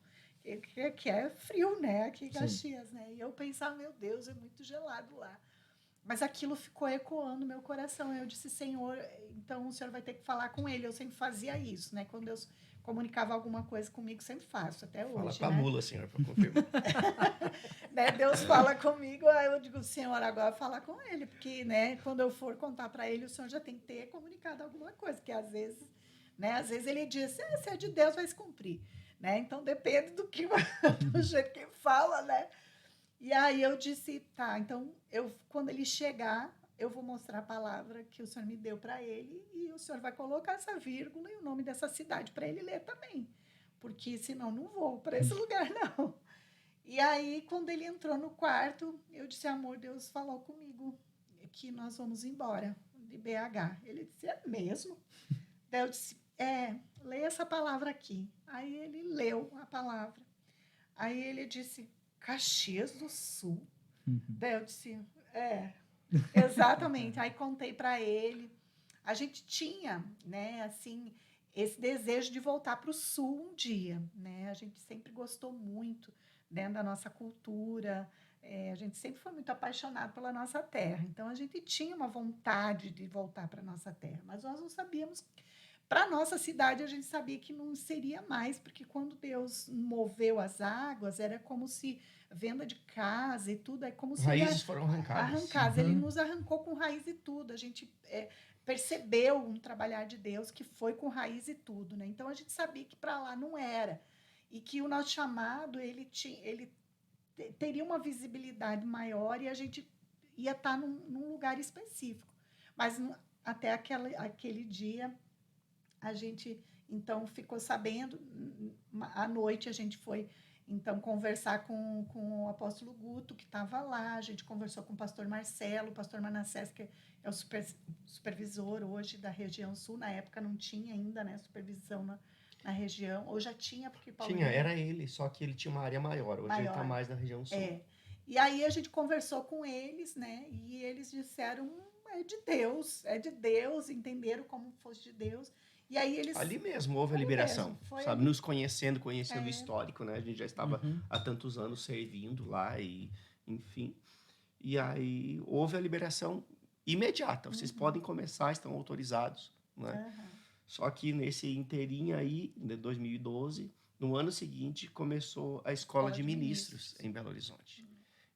que é frio, né? Aqui em Caxias, né? E eu pensava, meu Deus, é muito gelado lá. Mas aquilo ficou ecoando no meu coração. Eu disse, Senhor, então o senhor vai ter que falar com ele. Eu sempre fazia isso, né? Quando Deus comunicava alguma coisa comigo, sempre faço, até hoje. Fala com a né? mula, senhor, para confirmar. Né? Deus fala comigo, aí eu digo, Senhor, agora fala com ele, porque, né, quando eu for contar para ele, o Senhor já tem que ter comunicado alguma coisa, porque às vezes, né, ele diz, se é de Deus, vai se cumprir, né? Então depende do jeito que fala, né? E aí eu disse, tá, então quando ele chegar, eu vou mostrar a palavra que o Senhor me deu para ele e o Senhor vai colocar essa vírgula e o nome dessa cidade para ele ler também, porque senão não vou para esse lugar não. E aí, quando ele entrou no quarto, eu disse, amor, Deus falou comigo que nós vamos embora de BH. Ele disse, é mesmo? Daí eu disse, leia essa palavra aqui. Aí ele leu a palavra. Aí ele disse, Caxias do Sul. Daí eu disse, exatamente. Aí contei para ele. A gente tinha, né, assim, esse desejo de voltar para o Sul um dia, né? A gente sempre gostou muito dentro da nossa cultura, a gente sempre foi muito apaixonado pela nossa terra, então a gente tinha uma vontade de voltar para a nossa terra, mas nós não sabíamos, para a nossa cidade a gente sabia que não seria mais, porque quando Deus moveu as águas, era como se venda de casa e tudo, é como se... Raízes foram arrancadas. Ele nos arrancou com raiz e tudo, a gente percebeu um trabalhar de Deus que foi com raiz e tudo, né? Então a gente sabia que para lá não era, e que o nosso chamado ele teria uma visibilidade maior e a gente ia estar num lugar específico. Mas até aquele dia, a gente, então, ficou sabendo, à noite a gente foi, então, conversar com o apóstolo Guto, que estava lá, a gente conversou com o pastor Marcelo, o pastor Manassés, que é o supervisor hoje da região sul, na época não tinha ainda, né, supervisão na região, ou já tinha, porque Paulo... Era ele, só que ele tinha uma área maior, hoje ele está mais na região sul. E aí a gente conversou com eles, né, e eles disseram, é de Deus, entenderam como fosse de Deus, e aí eles... Ali mesmo houve a liberação, sabe, nos conhecendo o histórico, né, a gente já estava há tantos anos servindo lá, e enfim, e aí houve a liberação imediata, vocês podem começar, estão autorizados, né? Só que nesse inteirinho aí, de 2012, No ano seguinte, começou a Escola de Ministros em Belo Horizonte.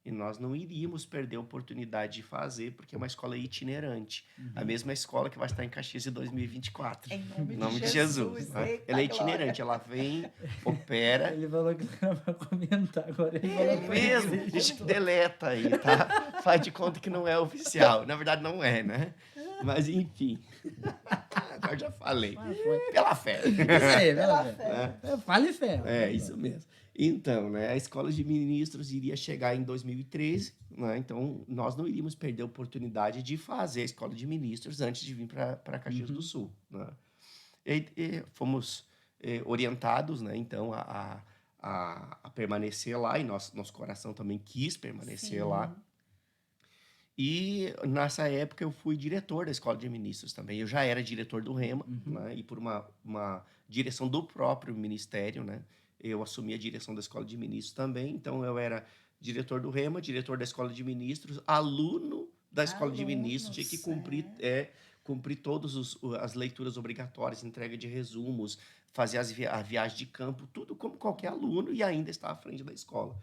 E nós não iríamos perder a oportunidade de fazer, porque é uma escola itinerante. A mesma escola que vai estar em Caxias em 2024. Em nome, Em nome de Jesus. Né? Eita, Ela é glória. itinerante, ela vem, opera. Ele falou que não era pra comentar, agora ele falou pra Mesmo, a gente deleta aí, tá? Faz de conta que não é oficial. Na verdade, não é, né? Mas, enfim. Agora já falei. Pela fé. Isso aí, Pela velho. fé. Fale fé. É, isso mesmo. Então, né, a Escola de Ministros iria chegar em 2013, né? Então, nós não iríamos perder a oportunidade de fazer a Escola de Ministros antes de vir para Caxias do Sul, né? E fomos orientados, né, então, a permanecer lá, e nosso coração também quis permanecer Sim. lá. E nessa época eu fui diretor da Escola de Ministros também. Eu já era diretor do Rema, né? E por uma direção do próprio ministério, né? Eu assumi a direção da Escola de Ministros também. Então eu era diretor do Rema, diretor da Escola de Ministros, aluno da Escola de Ministros, tinha que cumprir todas as leituras obrigatórias, entrega de resumos, fazer a viagem de campo, tudo como qualquer aluno, e ainda estava à frente da escola.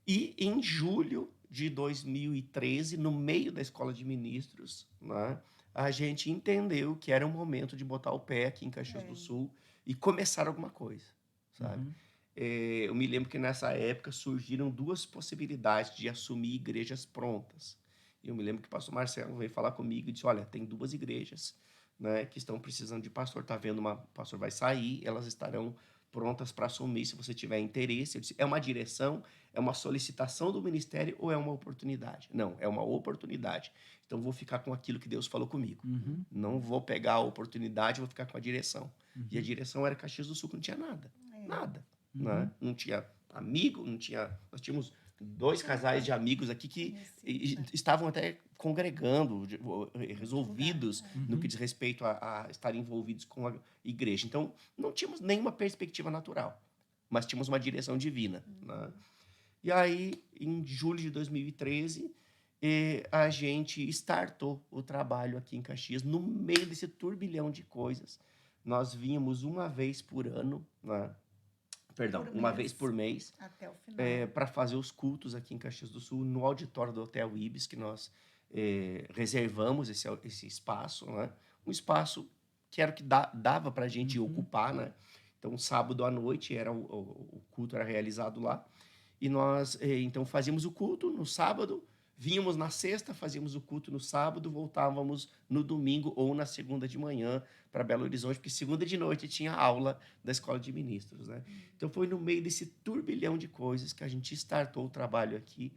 E em julho de 2013, no meio da Escola de Ministros, né, a gente entendeu que era o momento de botar o pé aqui em Caxias do Sul e começar alguma coisa, sabe? Eu me lembro que nessa época surgiram duas possibilidades de assumir igrejas prontas. Eu me lembro que o pastor Marcelo veio falar comigo e disse, olha, tem duas igrejas, né, que estão precisando de pastor, tá vendo, o pastor vai sair, elas estarão prontas para assumir se você tiver interesse. Eu disse, é uma direção, é uma solicitação do ministério ou é uma oportunidade? Não, é uma oportunidade. Então, vou ficar com aquilo que Deus falou comigo. Não vou pegar a oportunidade, vou ficar com a direção. E a direção era Caxias do Sul, que não tinha nada. Nada. Né? Não tinha amigo, não tinha... Nós tínhamos 2 casais de amigos aqui que estavam até congregando, resolvidos no que diz respeito a estarem envolvidos com a igreja. Então, não tínhamos nenhuma perspectiva natural, mas tínhamos uma direção divina. Né? E aí, em julho de 2013, a gente startou o trabalho aqui em Caxias, no meio desse turbilhão de coisas. Nós vínhamos uma vez por ano, né? Uma vez por mês, até o final, para fazer os cultos aqui em Caxias do Sul, no auditório do Hotel Ibis, que nós reservamos esse espaço, né? Um espaço que era o que dava para a gente ocupar, né? Então, sábado à noite o culto era realizado lá, e nós então fazíamos o culto no sábado, vínhamos na sexta, fazíamos o culto no sábado, voltávamos no domingo ou na segunda de manhã para Belo Horizonte, porque segunda de noite tinha aula da Escola de Ministros, né? Então, foi no meio desse turbilhão de coisas que a gente startou o trabalho aqui,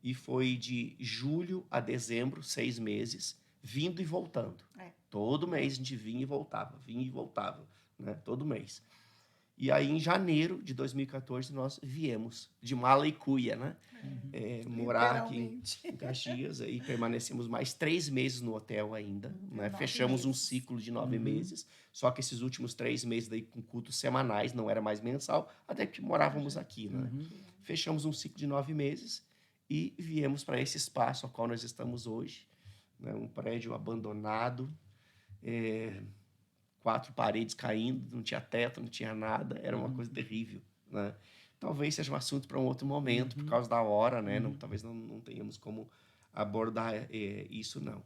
e foi de julho a dezembro, 6 meses, vindo e voltando. Todo mês a gente vinha e voltava, né? Todo mês. E aí, em janeiro de 2014, nós viemos de mala e cuia, né? Morar aqui em Caxias, e permanecemos mais 3 meses no hotel ainda, né? Fechamos um ciclo de 9 meses, só que esses últimos 3 meses daí com cultos semanais, não era mais mensal, até que morávamos aqui, né? Fechamos um ciclo de 9 meses e viemos para esse espaço ao qual nós estamos hoje, né? Um prédio abandonado, 4 paredes caindo, não tinha teto, não tinha nada, era uma coisa terrível, né? Talvez seja um assunto para um outro momento, por causa da hora, né? Talvez não tenhamos como abordar isso, não.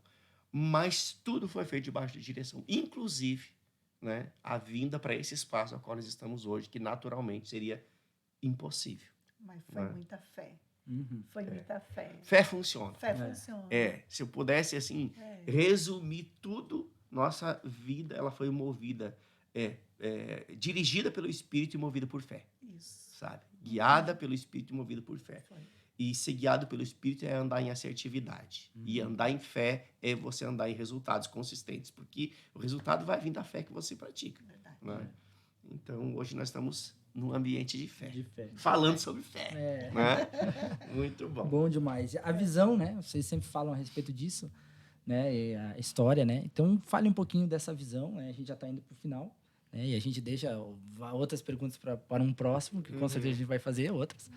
Mas tudo foi feito debaixo de direção, inclusive, né, a vinda para esse espaço ao qual nós estamos hoje, que naturalmente seria impossível. Mas foi muita fé. Foi muita fé. Fé funciona. Fé funciona. Se eu pudesse, assim, resumir tudo, nossa vida, ela foi movida, dirigida pelo Espírito e movida por fé. Isso. Sabe? Guiada pelo Espírito e movida por fé. E ser guiado pelo Espírito é andar em assertividade. E andar em fé é você andar em resultados consistentes, porque o resultado vai vir da fé que você pratica. Verdade. Né? Então, hoje nós estamos num ambiente de fé. Falando sobre fé. Né? Muito bom. Bom demais. A visão, né? Vocês sempre falam a respeito disso, né? E a história, né? Então, fale um pouquinho dessa visão, né? A gente já está indo para o final, né? E a gente deixa outras perguntas para um próximo, que com certeza a gente vai fazer outras.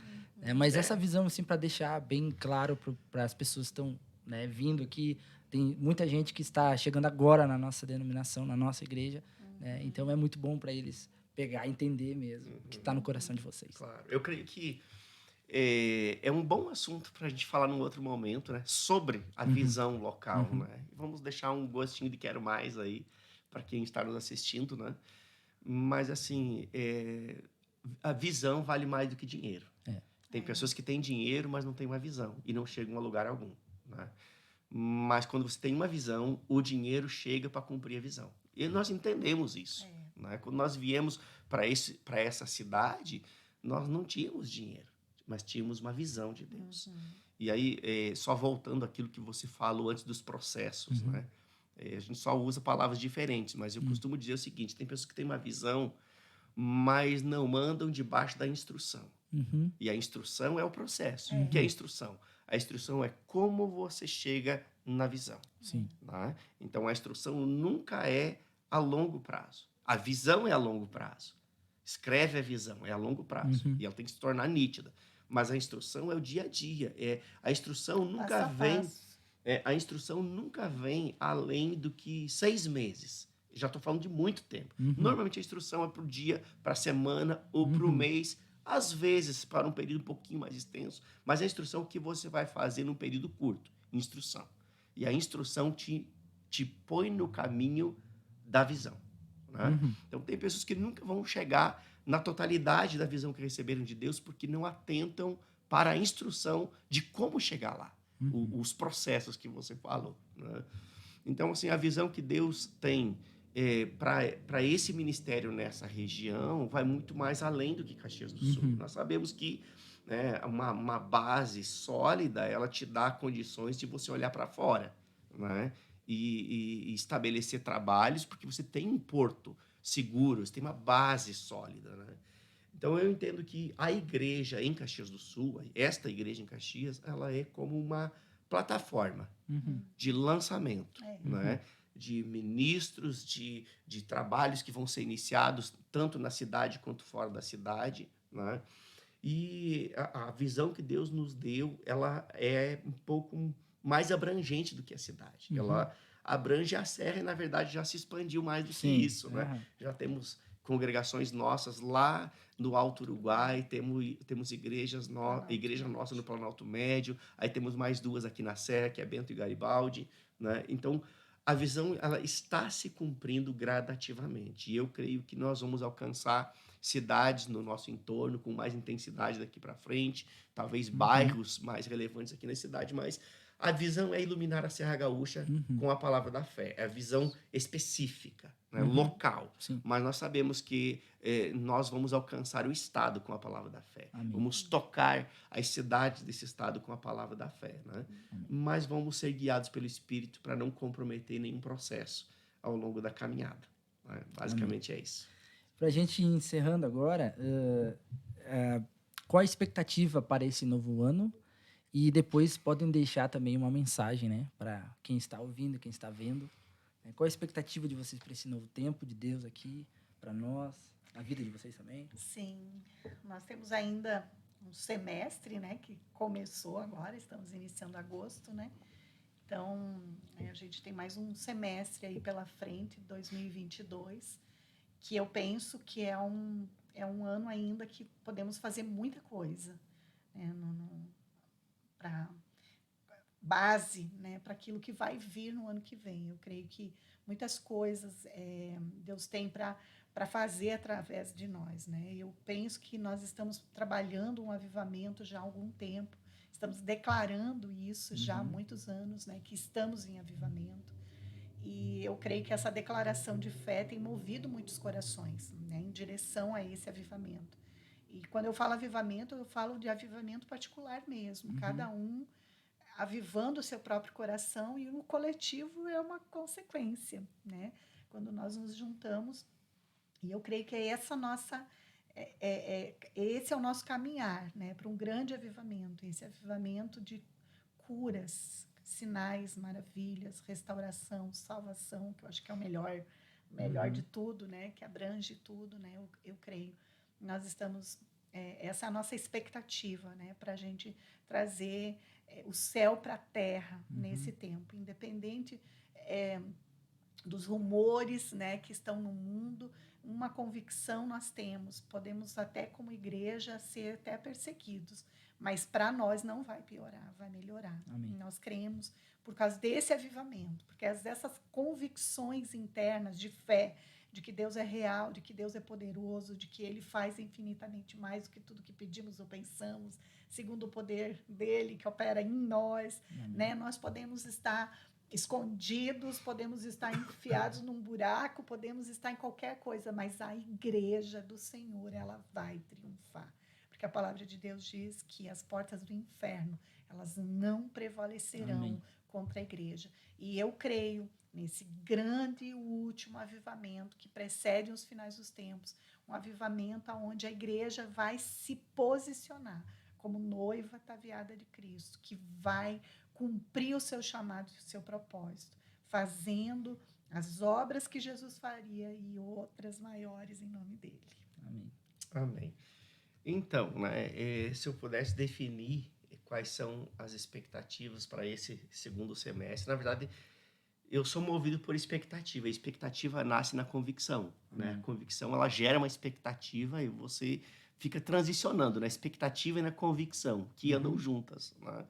Mas essa visão, assim, para deixar bem claro para as pessoas que estão, né, vindo aqui, tem muita gente que está chegando agora na nossa denominação, na nossa igreja, né? Então, é muito bom para eles pegar e entender mesmo o que está no coração de vocês. Claro. Eu creio que é um bom assunto para a gente falar num outro momento, né? Sobre a visão local, né? E vamos deixar um gostinho de quero mais aí para quem está nos assistindo, né? Mas, assim, a visão vale mais do que dinheiro. Tem pessoas que têm dinheiro, mas não têm uma visão e não chegam a lugar algum, né? Mas quando você tem uma visão, o dinheiro chega para cumprir a visão. E nós entendemos isso, né? Quando nós viemos para essa cidade, nós não tínhamos dinheiro, mas tínhamos uma visão de Deus. E aí, só voltando àquilo que você falou antes dos processos, né? A gente só usa palavras diferentes, mas eu costumo dizer o seguinte: tem pessoas que têm uma visão, mas não andam debaixo da instrução. E a instrução é o processo. O que é a instrução? A instrução é como você chega na visão. Sim. Né? Então, a instrução nunca é a longo prazo. A visão é a longo prazo. Escreve a visão, é a longo prazo. E ela tem que se tornar nítida. Mas a instrução é o dia a dia. A instrução nunca vem... a instrução nunca vem além do que 6 meses. Já estou falando de muito tempo. Normalmente, a instrução é para o dia, para a semana ou para o mês, às vezes para um período um pouquinho mais extenso, mas a instrução é o que você vai fazer num período curto. Instrução. E a instrução te põe no caminho da visão. Né? Então, tem pessoas que nunca vão chegar na totalidade da visão que receberam de Deus porque não atentam para a instrução de como chegar lá. Os processos que você falou. Né? Então, assim, a visão que Deus tem para esse ministério nessa região vai muito mais além do que Caxias do Sul. Nós sabemos que uma base sólida, ela te dá condições de você olhar para fora, né? E estabelecer trabalhos, porque você tem um porto seguro, você tem uma base sólida, né? Então, eu entendo que a igreja em Caxias do Sul, esta igreja em Caxias, ela é como uma plataforma de lançamento, né? De ministros, de trabalhos que vão ser iniciados tanto na cidade quanto fora da cidade, né? E a visão que Deus nos deu, ela é um pouco mais abrangente do que a cidade. Ela abrange a serra e, na verdade, já se expandiu mais do que isso, né? Já temos congregações nossas lá no Alto Uruguai, temos igreja nossa no Planalto Médio, aí temos mais 2 aqui na Serra, que é Bento e Garibaldi, né? Então, a visão, ela está se cumprindo gradativamente. E eu creio que nós vamos alcançar cidades no nosso entorno com mais intensidade daqui para frente, talvez bairros mais relevantes aqui na cidade, mas a visão é iluminar a Serra Gaúcha com a palavra da fé. É a visão específica, né? Local. Sim. Mas nós sabemos que nós vamos alcançar o Estado com a palavra da fé. Amém. Vamos tocar as cidades desse Estado com a palavra da fé. Né? Mas vamos ser guiados pelo Espírito para não comprometer nenhum processo ao longo da caminhada. Né? Basicamente é isso. Para a gente ir encerrando agora, qual a expectativa para esse novo ano? E depois podem deixar também uma mensagem, né, para quem está ouvindo, quem está vendo. Qual a expectativa de vocês para esse novo tempo de Deus aqui, para nós, na vida de vocês também? Sim, nós temos ainda um semestre, né, que começou agora, estamos iniciando agosto, né? Então, a gente tem mais um semestre aí pela frente, 2022, que eu penso que é um ano ainda que podemos fazer muita coisa, né, para base, né, para aquilo que vai vir no ano que vem. Eu creio que muitas coisas Deus tem para fazer através de nós, né? Eu penso que nós estamos trabalhando um avivamento já há algum tempo, estamos declarando isso já há muitos anos, né, que estamos em avivamento. E eu creio que essa declaração de fé tem movido muitos corações, né, em direção a esse avivamento. E quando eu falo avivamento, eu falo de avivamento particular mesmo, cada um avivando o seu próprio coração, e o coletivo é uma consequência, né? Quando nós nos juntamos, e eu creio que esse é o nosso caminhar, né, para um grande avivamento, esse avivamento de curas, sinais, maravilhas, restauração, salvação, que eu acho que é o melhor de tudo, né, que abrange tudo, né, eu creio. Nós estamos, essa é a nossa expectativa, né, para a gente trazer o céu para a terra nesse tempo, independente dos rumores, né, que estão no mundo, uma convicção nós temos, podemos até como igreja ser até perseguidos, mas para nós não vai piorar, vai melhorar. Amém. Nós cremos por causa desse avivamento, porque dessas convicções internas de fé, de que Deus é real, de que Deus é poderoso, de que Ele faz infinitamente mais do que tudo que pedimos ou pensamos, segundo o poder dEle que opera em nós, né? Nós podemos estar escondidos, podemos estar enfiados num buraco, podemos estar em qualquer coisa, mas a igreja do Senhor, ela vai triunfar. Porque a palavra de Deus diz que as portas do inferno, elas não prevalecerão Amém. contra a igreja. E eu creio nesse grande e último avivamento que precede os finais dos tempos, um avivamento onde a igreja vai se posicionar como noiva ataviada de Cristo, que vai cumprir o seu chamado e o seu propósito, fazendo as obras que Jesus faria e outras maiores em nome dele. Amém. Amém. Então, né, se eu pudesse definir quais são as expectativas para esse segundo semestre, na verdade, eu sou movido por expectativa. A expectativa nasce na convicção, né? A convicção, ela gera uma expectativa e você fica transicionando na expectativa e na convicção, que andam juntas, né?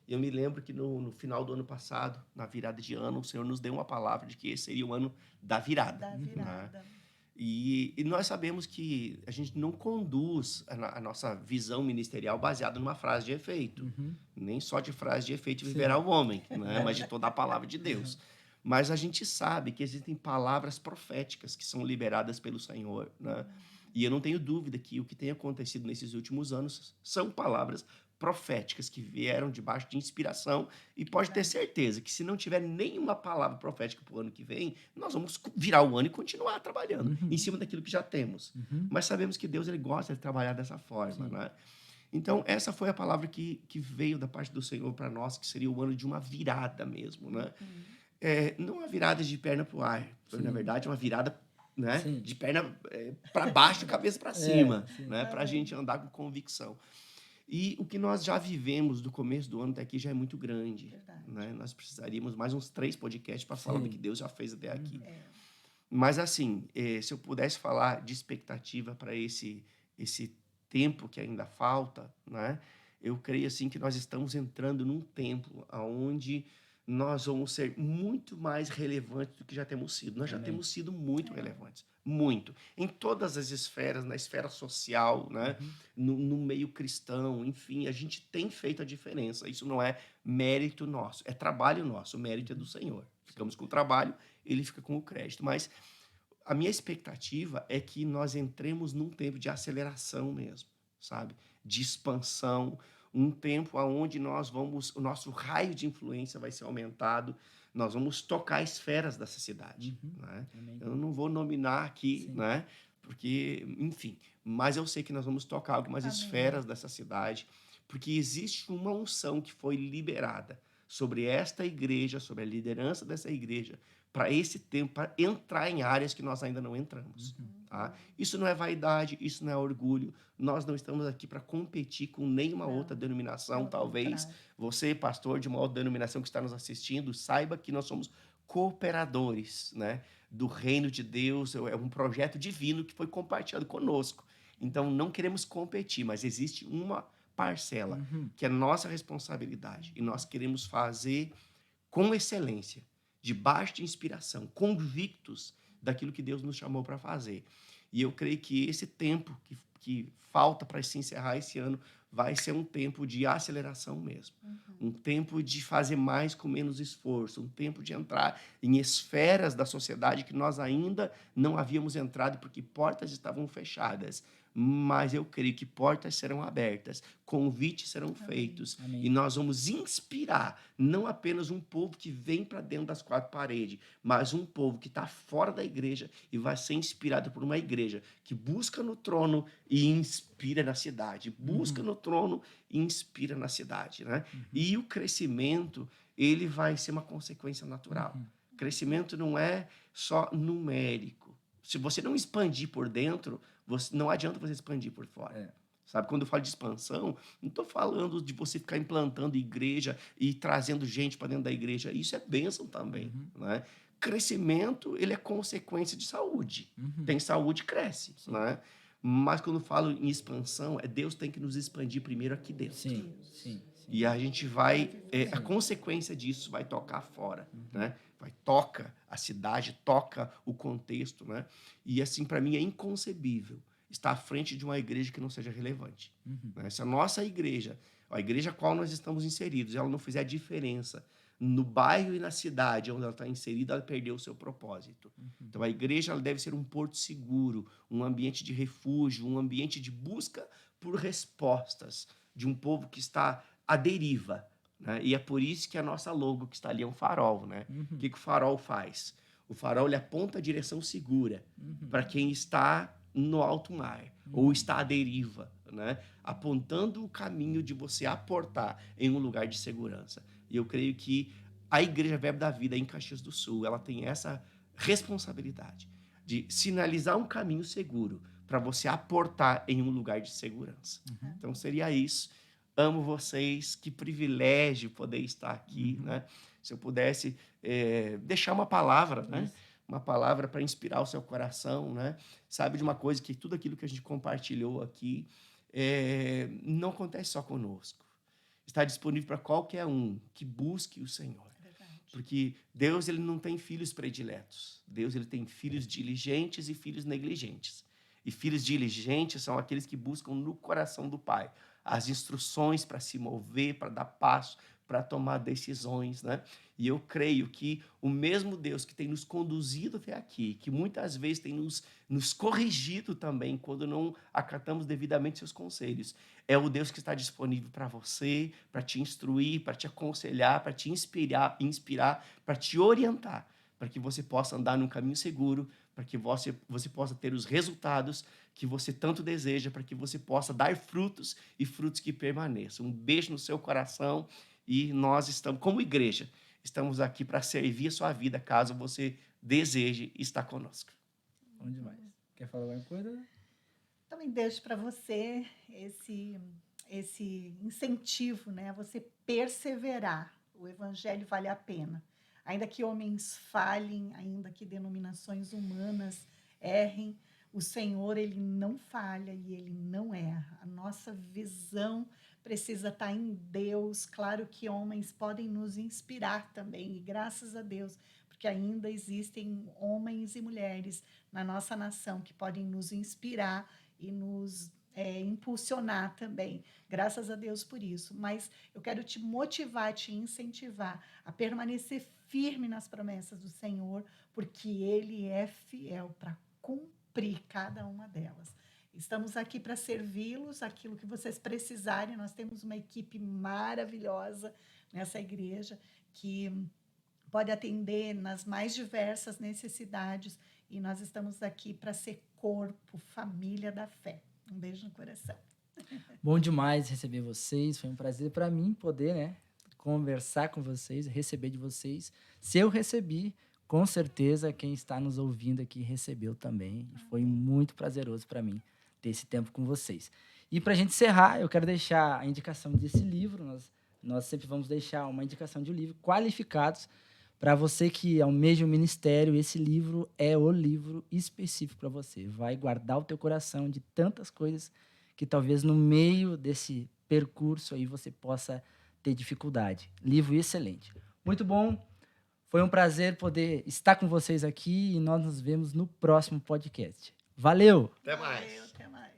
Eu me lembro que no final do ano passado, na virada de ano, o Senhor nos deu uma palavra de que esse seria o ano da virada. Da virada. Né? E nós sabemos que a gente não conduz a nossa visão ministerial baseada numa frase de efeito. Nem só de frase de efeito viverá o homem, né? Mas de toda a palavra de Deus. Mas a gente sabe que existem palavras proféticas que são liberadas pelo Senhor, né? E eu não tenho dúvida que o que tem acontecido nesses últimos anos são palavras proféticas que vieram debaixo de inspiração, e pode ter certeza que se não tiver nenhuma palavra profética para o ano que vem, nós vamos virar o ano e continuar trabalhando em cima daquilo que já temos. Mas sabemos que Deus, ele gosta de trabalhar dessa forma, né? Então, essa foi a palavra que veio da parte do Senhor para nós, que seria o ano de uma virada mesmo, né? Não uma virada de perna para o ar, foi, na verdade, uma virada, né, de perna para baixo e cabeça para cima, né, para a gente andar com convicção. E o que nós já vivemos do começo do ano até aqui já é muito grande. Né? Nós precisaríamos mais uns 3 podcasts para falar do que Deus já fez até aqui. Mas, assim, se eu pudesse falar de expectativa para esse tempo que ainda falta, né, eu creio assim, que nós estamos entrando num tempo onde nós vamos ser muito mais relevantes do que já temos sido. Nós já temos sido muito relevantes. Muito. Em todas as esferas, na esfera social, né? No meio cristão, enfim, a gente tem feito a diferença. Isso não é mérito nosso, é trabalho nosso. O mérito é do Senhor. Ficamos com o trabalho, ele fica com o crédito. Mas a minha expectativa é que nós entremos num tempo de aceleração mesmo, sabe? De expansão, um tempo onde o nosso raio de influência vai ser aumentado, nós vamos tocar esferas dessa cidade. Né? Eu não vou nominar aqui, né? Porque, enfim, mas eu sei que nós vamos tocar algumas esferas dessa cidade, porque existe uma unção que foi liberada sobre esta igreja, sobre a liderança dessa igreja, para esse tempo, para entrar em áreas que nós ainda não entramos. Tá? Isso não é vaidade, isso não é orgulho. Nós não estamos aqui para competir com nenhuma outra denominação. Talvez você, pastor de uma outra denominação que está nos assistindo, saiba que nós somos cooperadores, né, do reino de Deus. É um projeto divino que foi compartilhado conosco. Então, não queremos competir, mas existe uma parcela que é nossa responsabilidade. E nós queremos fazer com excelência, debaixo de inspiração, convictos daquilo que Deus nos chamou para fazer. E eu creio que esse tempo que falta para se encerrar esse ano vai ser um tempo de aceleração mesmo. Um tempo de fazer mais com menos esforço, um tempo de entrar em esferas da sociedade que nós ainda não havíamos entrado porque portas estavam fechadas. Mas eu creio que portas serão abertas, convites serão feitos. E nós vamos inspirar não apenas um povo que vem para dentro das 4 paredes, mas um povo que está fora da igreja e vai ser inspirado por uma igreja que busca no trono e inspira na cidade. Busca no trono e inspira na cidade. Né? E o crescimento, ele vai ser uma consequência natural. Crescimento não é só numérico. Se você não expandir por dentro, não adianta você expandir por fora. Sabe, quando eu falo de expansão, não estou falando de você ficar implantando igreja e trazendo gente para dentro da igreja. Isso é bênção também. Né? Crescimento, ele é consequência de saúde. Tem saúde, cresce. Né? Mas quando eu falo em expansão, Deus tem que nos expandir primeiro aqui dentro. Sim. E a gente vai... a consequência disso vai tocar fora. Né? Toca a cidade, toca o contexto. Né? E assim, para mim, é inconcebível estar à frente de uma igreja que não seja relevante. Né? Se a nossa igreja, a igreja a qual nós estamos inseridos, ela não fizer a diferença no bairro e na cidade onde ela está inserida, ela perdeu o seu propósito. Então, a igreja ela deve ser um porto seguro, um ambiente de refúgio, um ambiente de busca por respostas de um povo que está à deriva. Né? E é por isso que a nossa logo que está ali é um farol. Né? O que o farol faz? O farol ele aponta a direção segura para quem está no alto mar, ou está à deriva, né? Apontando o caminho de você aportar em um lugar de segurança. E eu creio que a Igreja Verbo da Vida em Caxias do Sul, ela tem essa responsabilidade de sinalizar um caminho seguro para você aportar em um lugar de segurança. Então, seria isso. Amo vocês, que privilégio poder estar aqui, né? Se eu pudesse deixar uma palavra, né? Uma palavra para inspirar o seu coração, né? Sabe de uma coisa, que tudo aquilo que a gente compartilhou aqui não acontece só conosco. Está disponível para qualquer um que busque o Senhor. Porque Deus ele não tem filhos prediletos. Deus ele tem filhos diligentes e filhos negligentes. E filhos diligentes são aqueles que buscam no coração do Pai as instruções para se mover, para dar passo, para tomar decisões, né? E eu creio que o mesmo Deus que tem nos conduzido até aqui, que muitas vezes tem nos corrigido também quando não acatamos devidamente seus conselhos, é o Deus que está disponível para você, para te instruir, para te aconselhar, para te inspirar, para te orientar, para que você possa andar num caminho seguro, para que você possa ter os resultados que você tanto deseja, para que você possa dar frutos e frutos que permaneçam. Um beijo no seu coração. E nós estamos, como igreja, estamos aqui para servir a sua vida, caso você deseje estar conosco. Bom demais. Quer falar alguma coisa? Também deixo para você esse incentivo, né? Você perseverar. O evangelho vale a pena. Ainda que homens falhem, ainda que denominações humanas errem, o Senhor, ele não falha e ele não erra. A nossa visão precisa estar em Deus. Claro que homens podem nos inspirar também, e graças a Deus, porque ainda existem homens e mulheres na nossa nação que podem nos inspirar e nos impulsionar também. Graças a Deus por isso. Mas eu quero te motivar, te incentivar a permanecer firme nas promessas do Senhor, porque Ele é fiel para cumprir cada uma delas. Estamos aqui para servi-los, aquilo que vocês precisarem. Nós temos uma equipe maravilhosa nessa igreja que pode atender nas mais diversas necessidades, e nós estamos aqui para ser corpo, família da fé. Um beijo no coração. Bom demais receber vocês. Foi um prazer para mim poder, né, conversar com vocês, receber de vocês. Se eu recebi, com certeza quem está nos ouvindo aqui recebeu também. E foi muito prazeroso para mim ter esse tempo com vocês. E para a gente encerrar, eu quero deixar a indicação desse livro. Nós sempre vamos deixar uma indicação de um livro, Qualificados. Para você que almeja o ministério, esse livro é o livro específico para você. Vai guardar o teu coração de tantas coisas que talvez no meio desse percurso aí você possa ter dificuldade. Livro excelente. Muito bom. Foi um prazer poder estar com vocês aqui e nós nos vemos no próximo podcast. Valeu! Até mais! Valeu, até mais.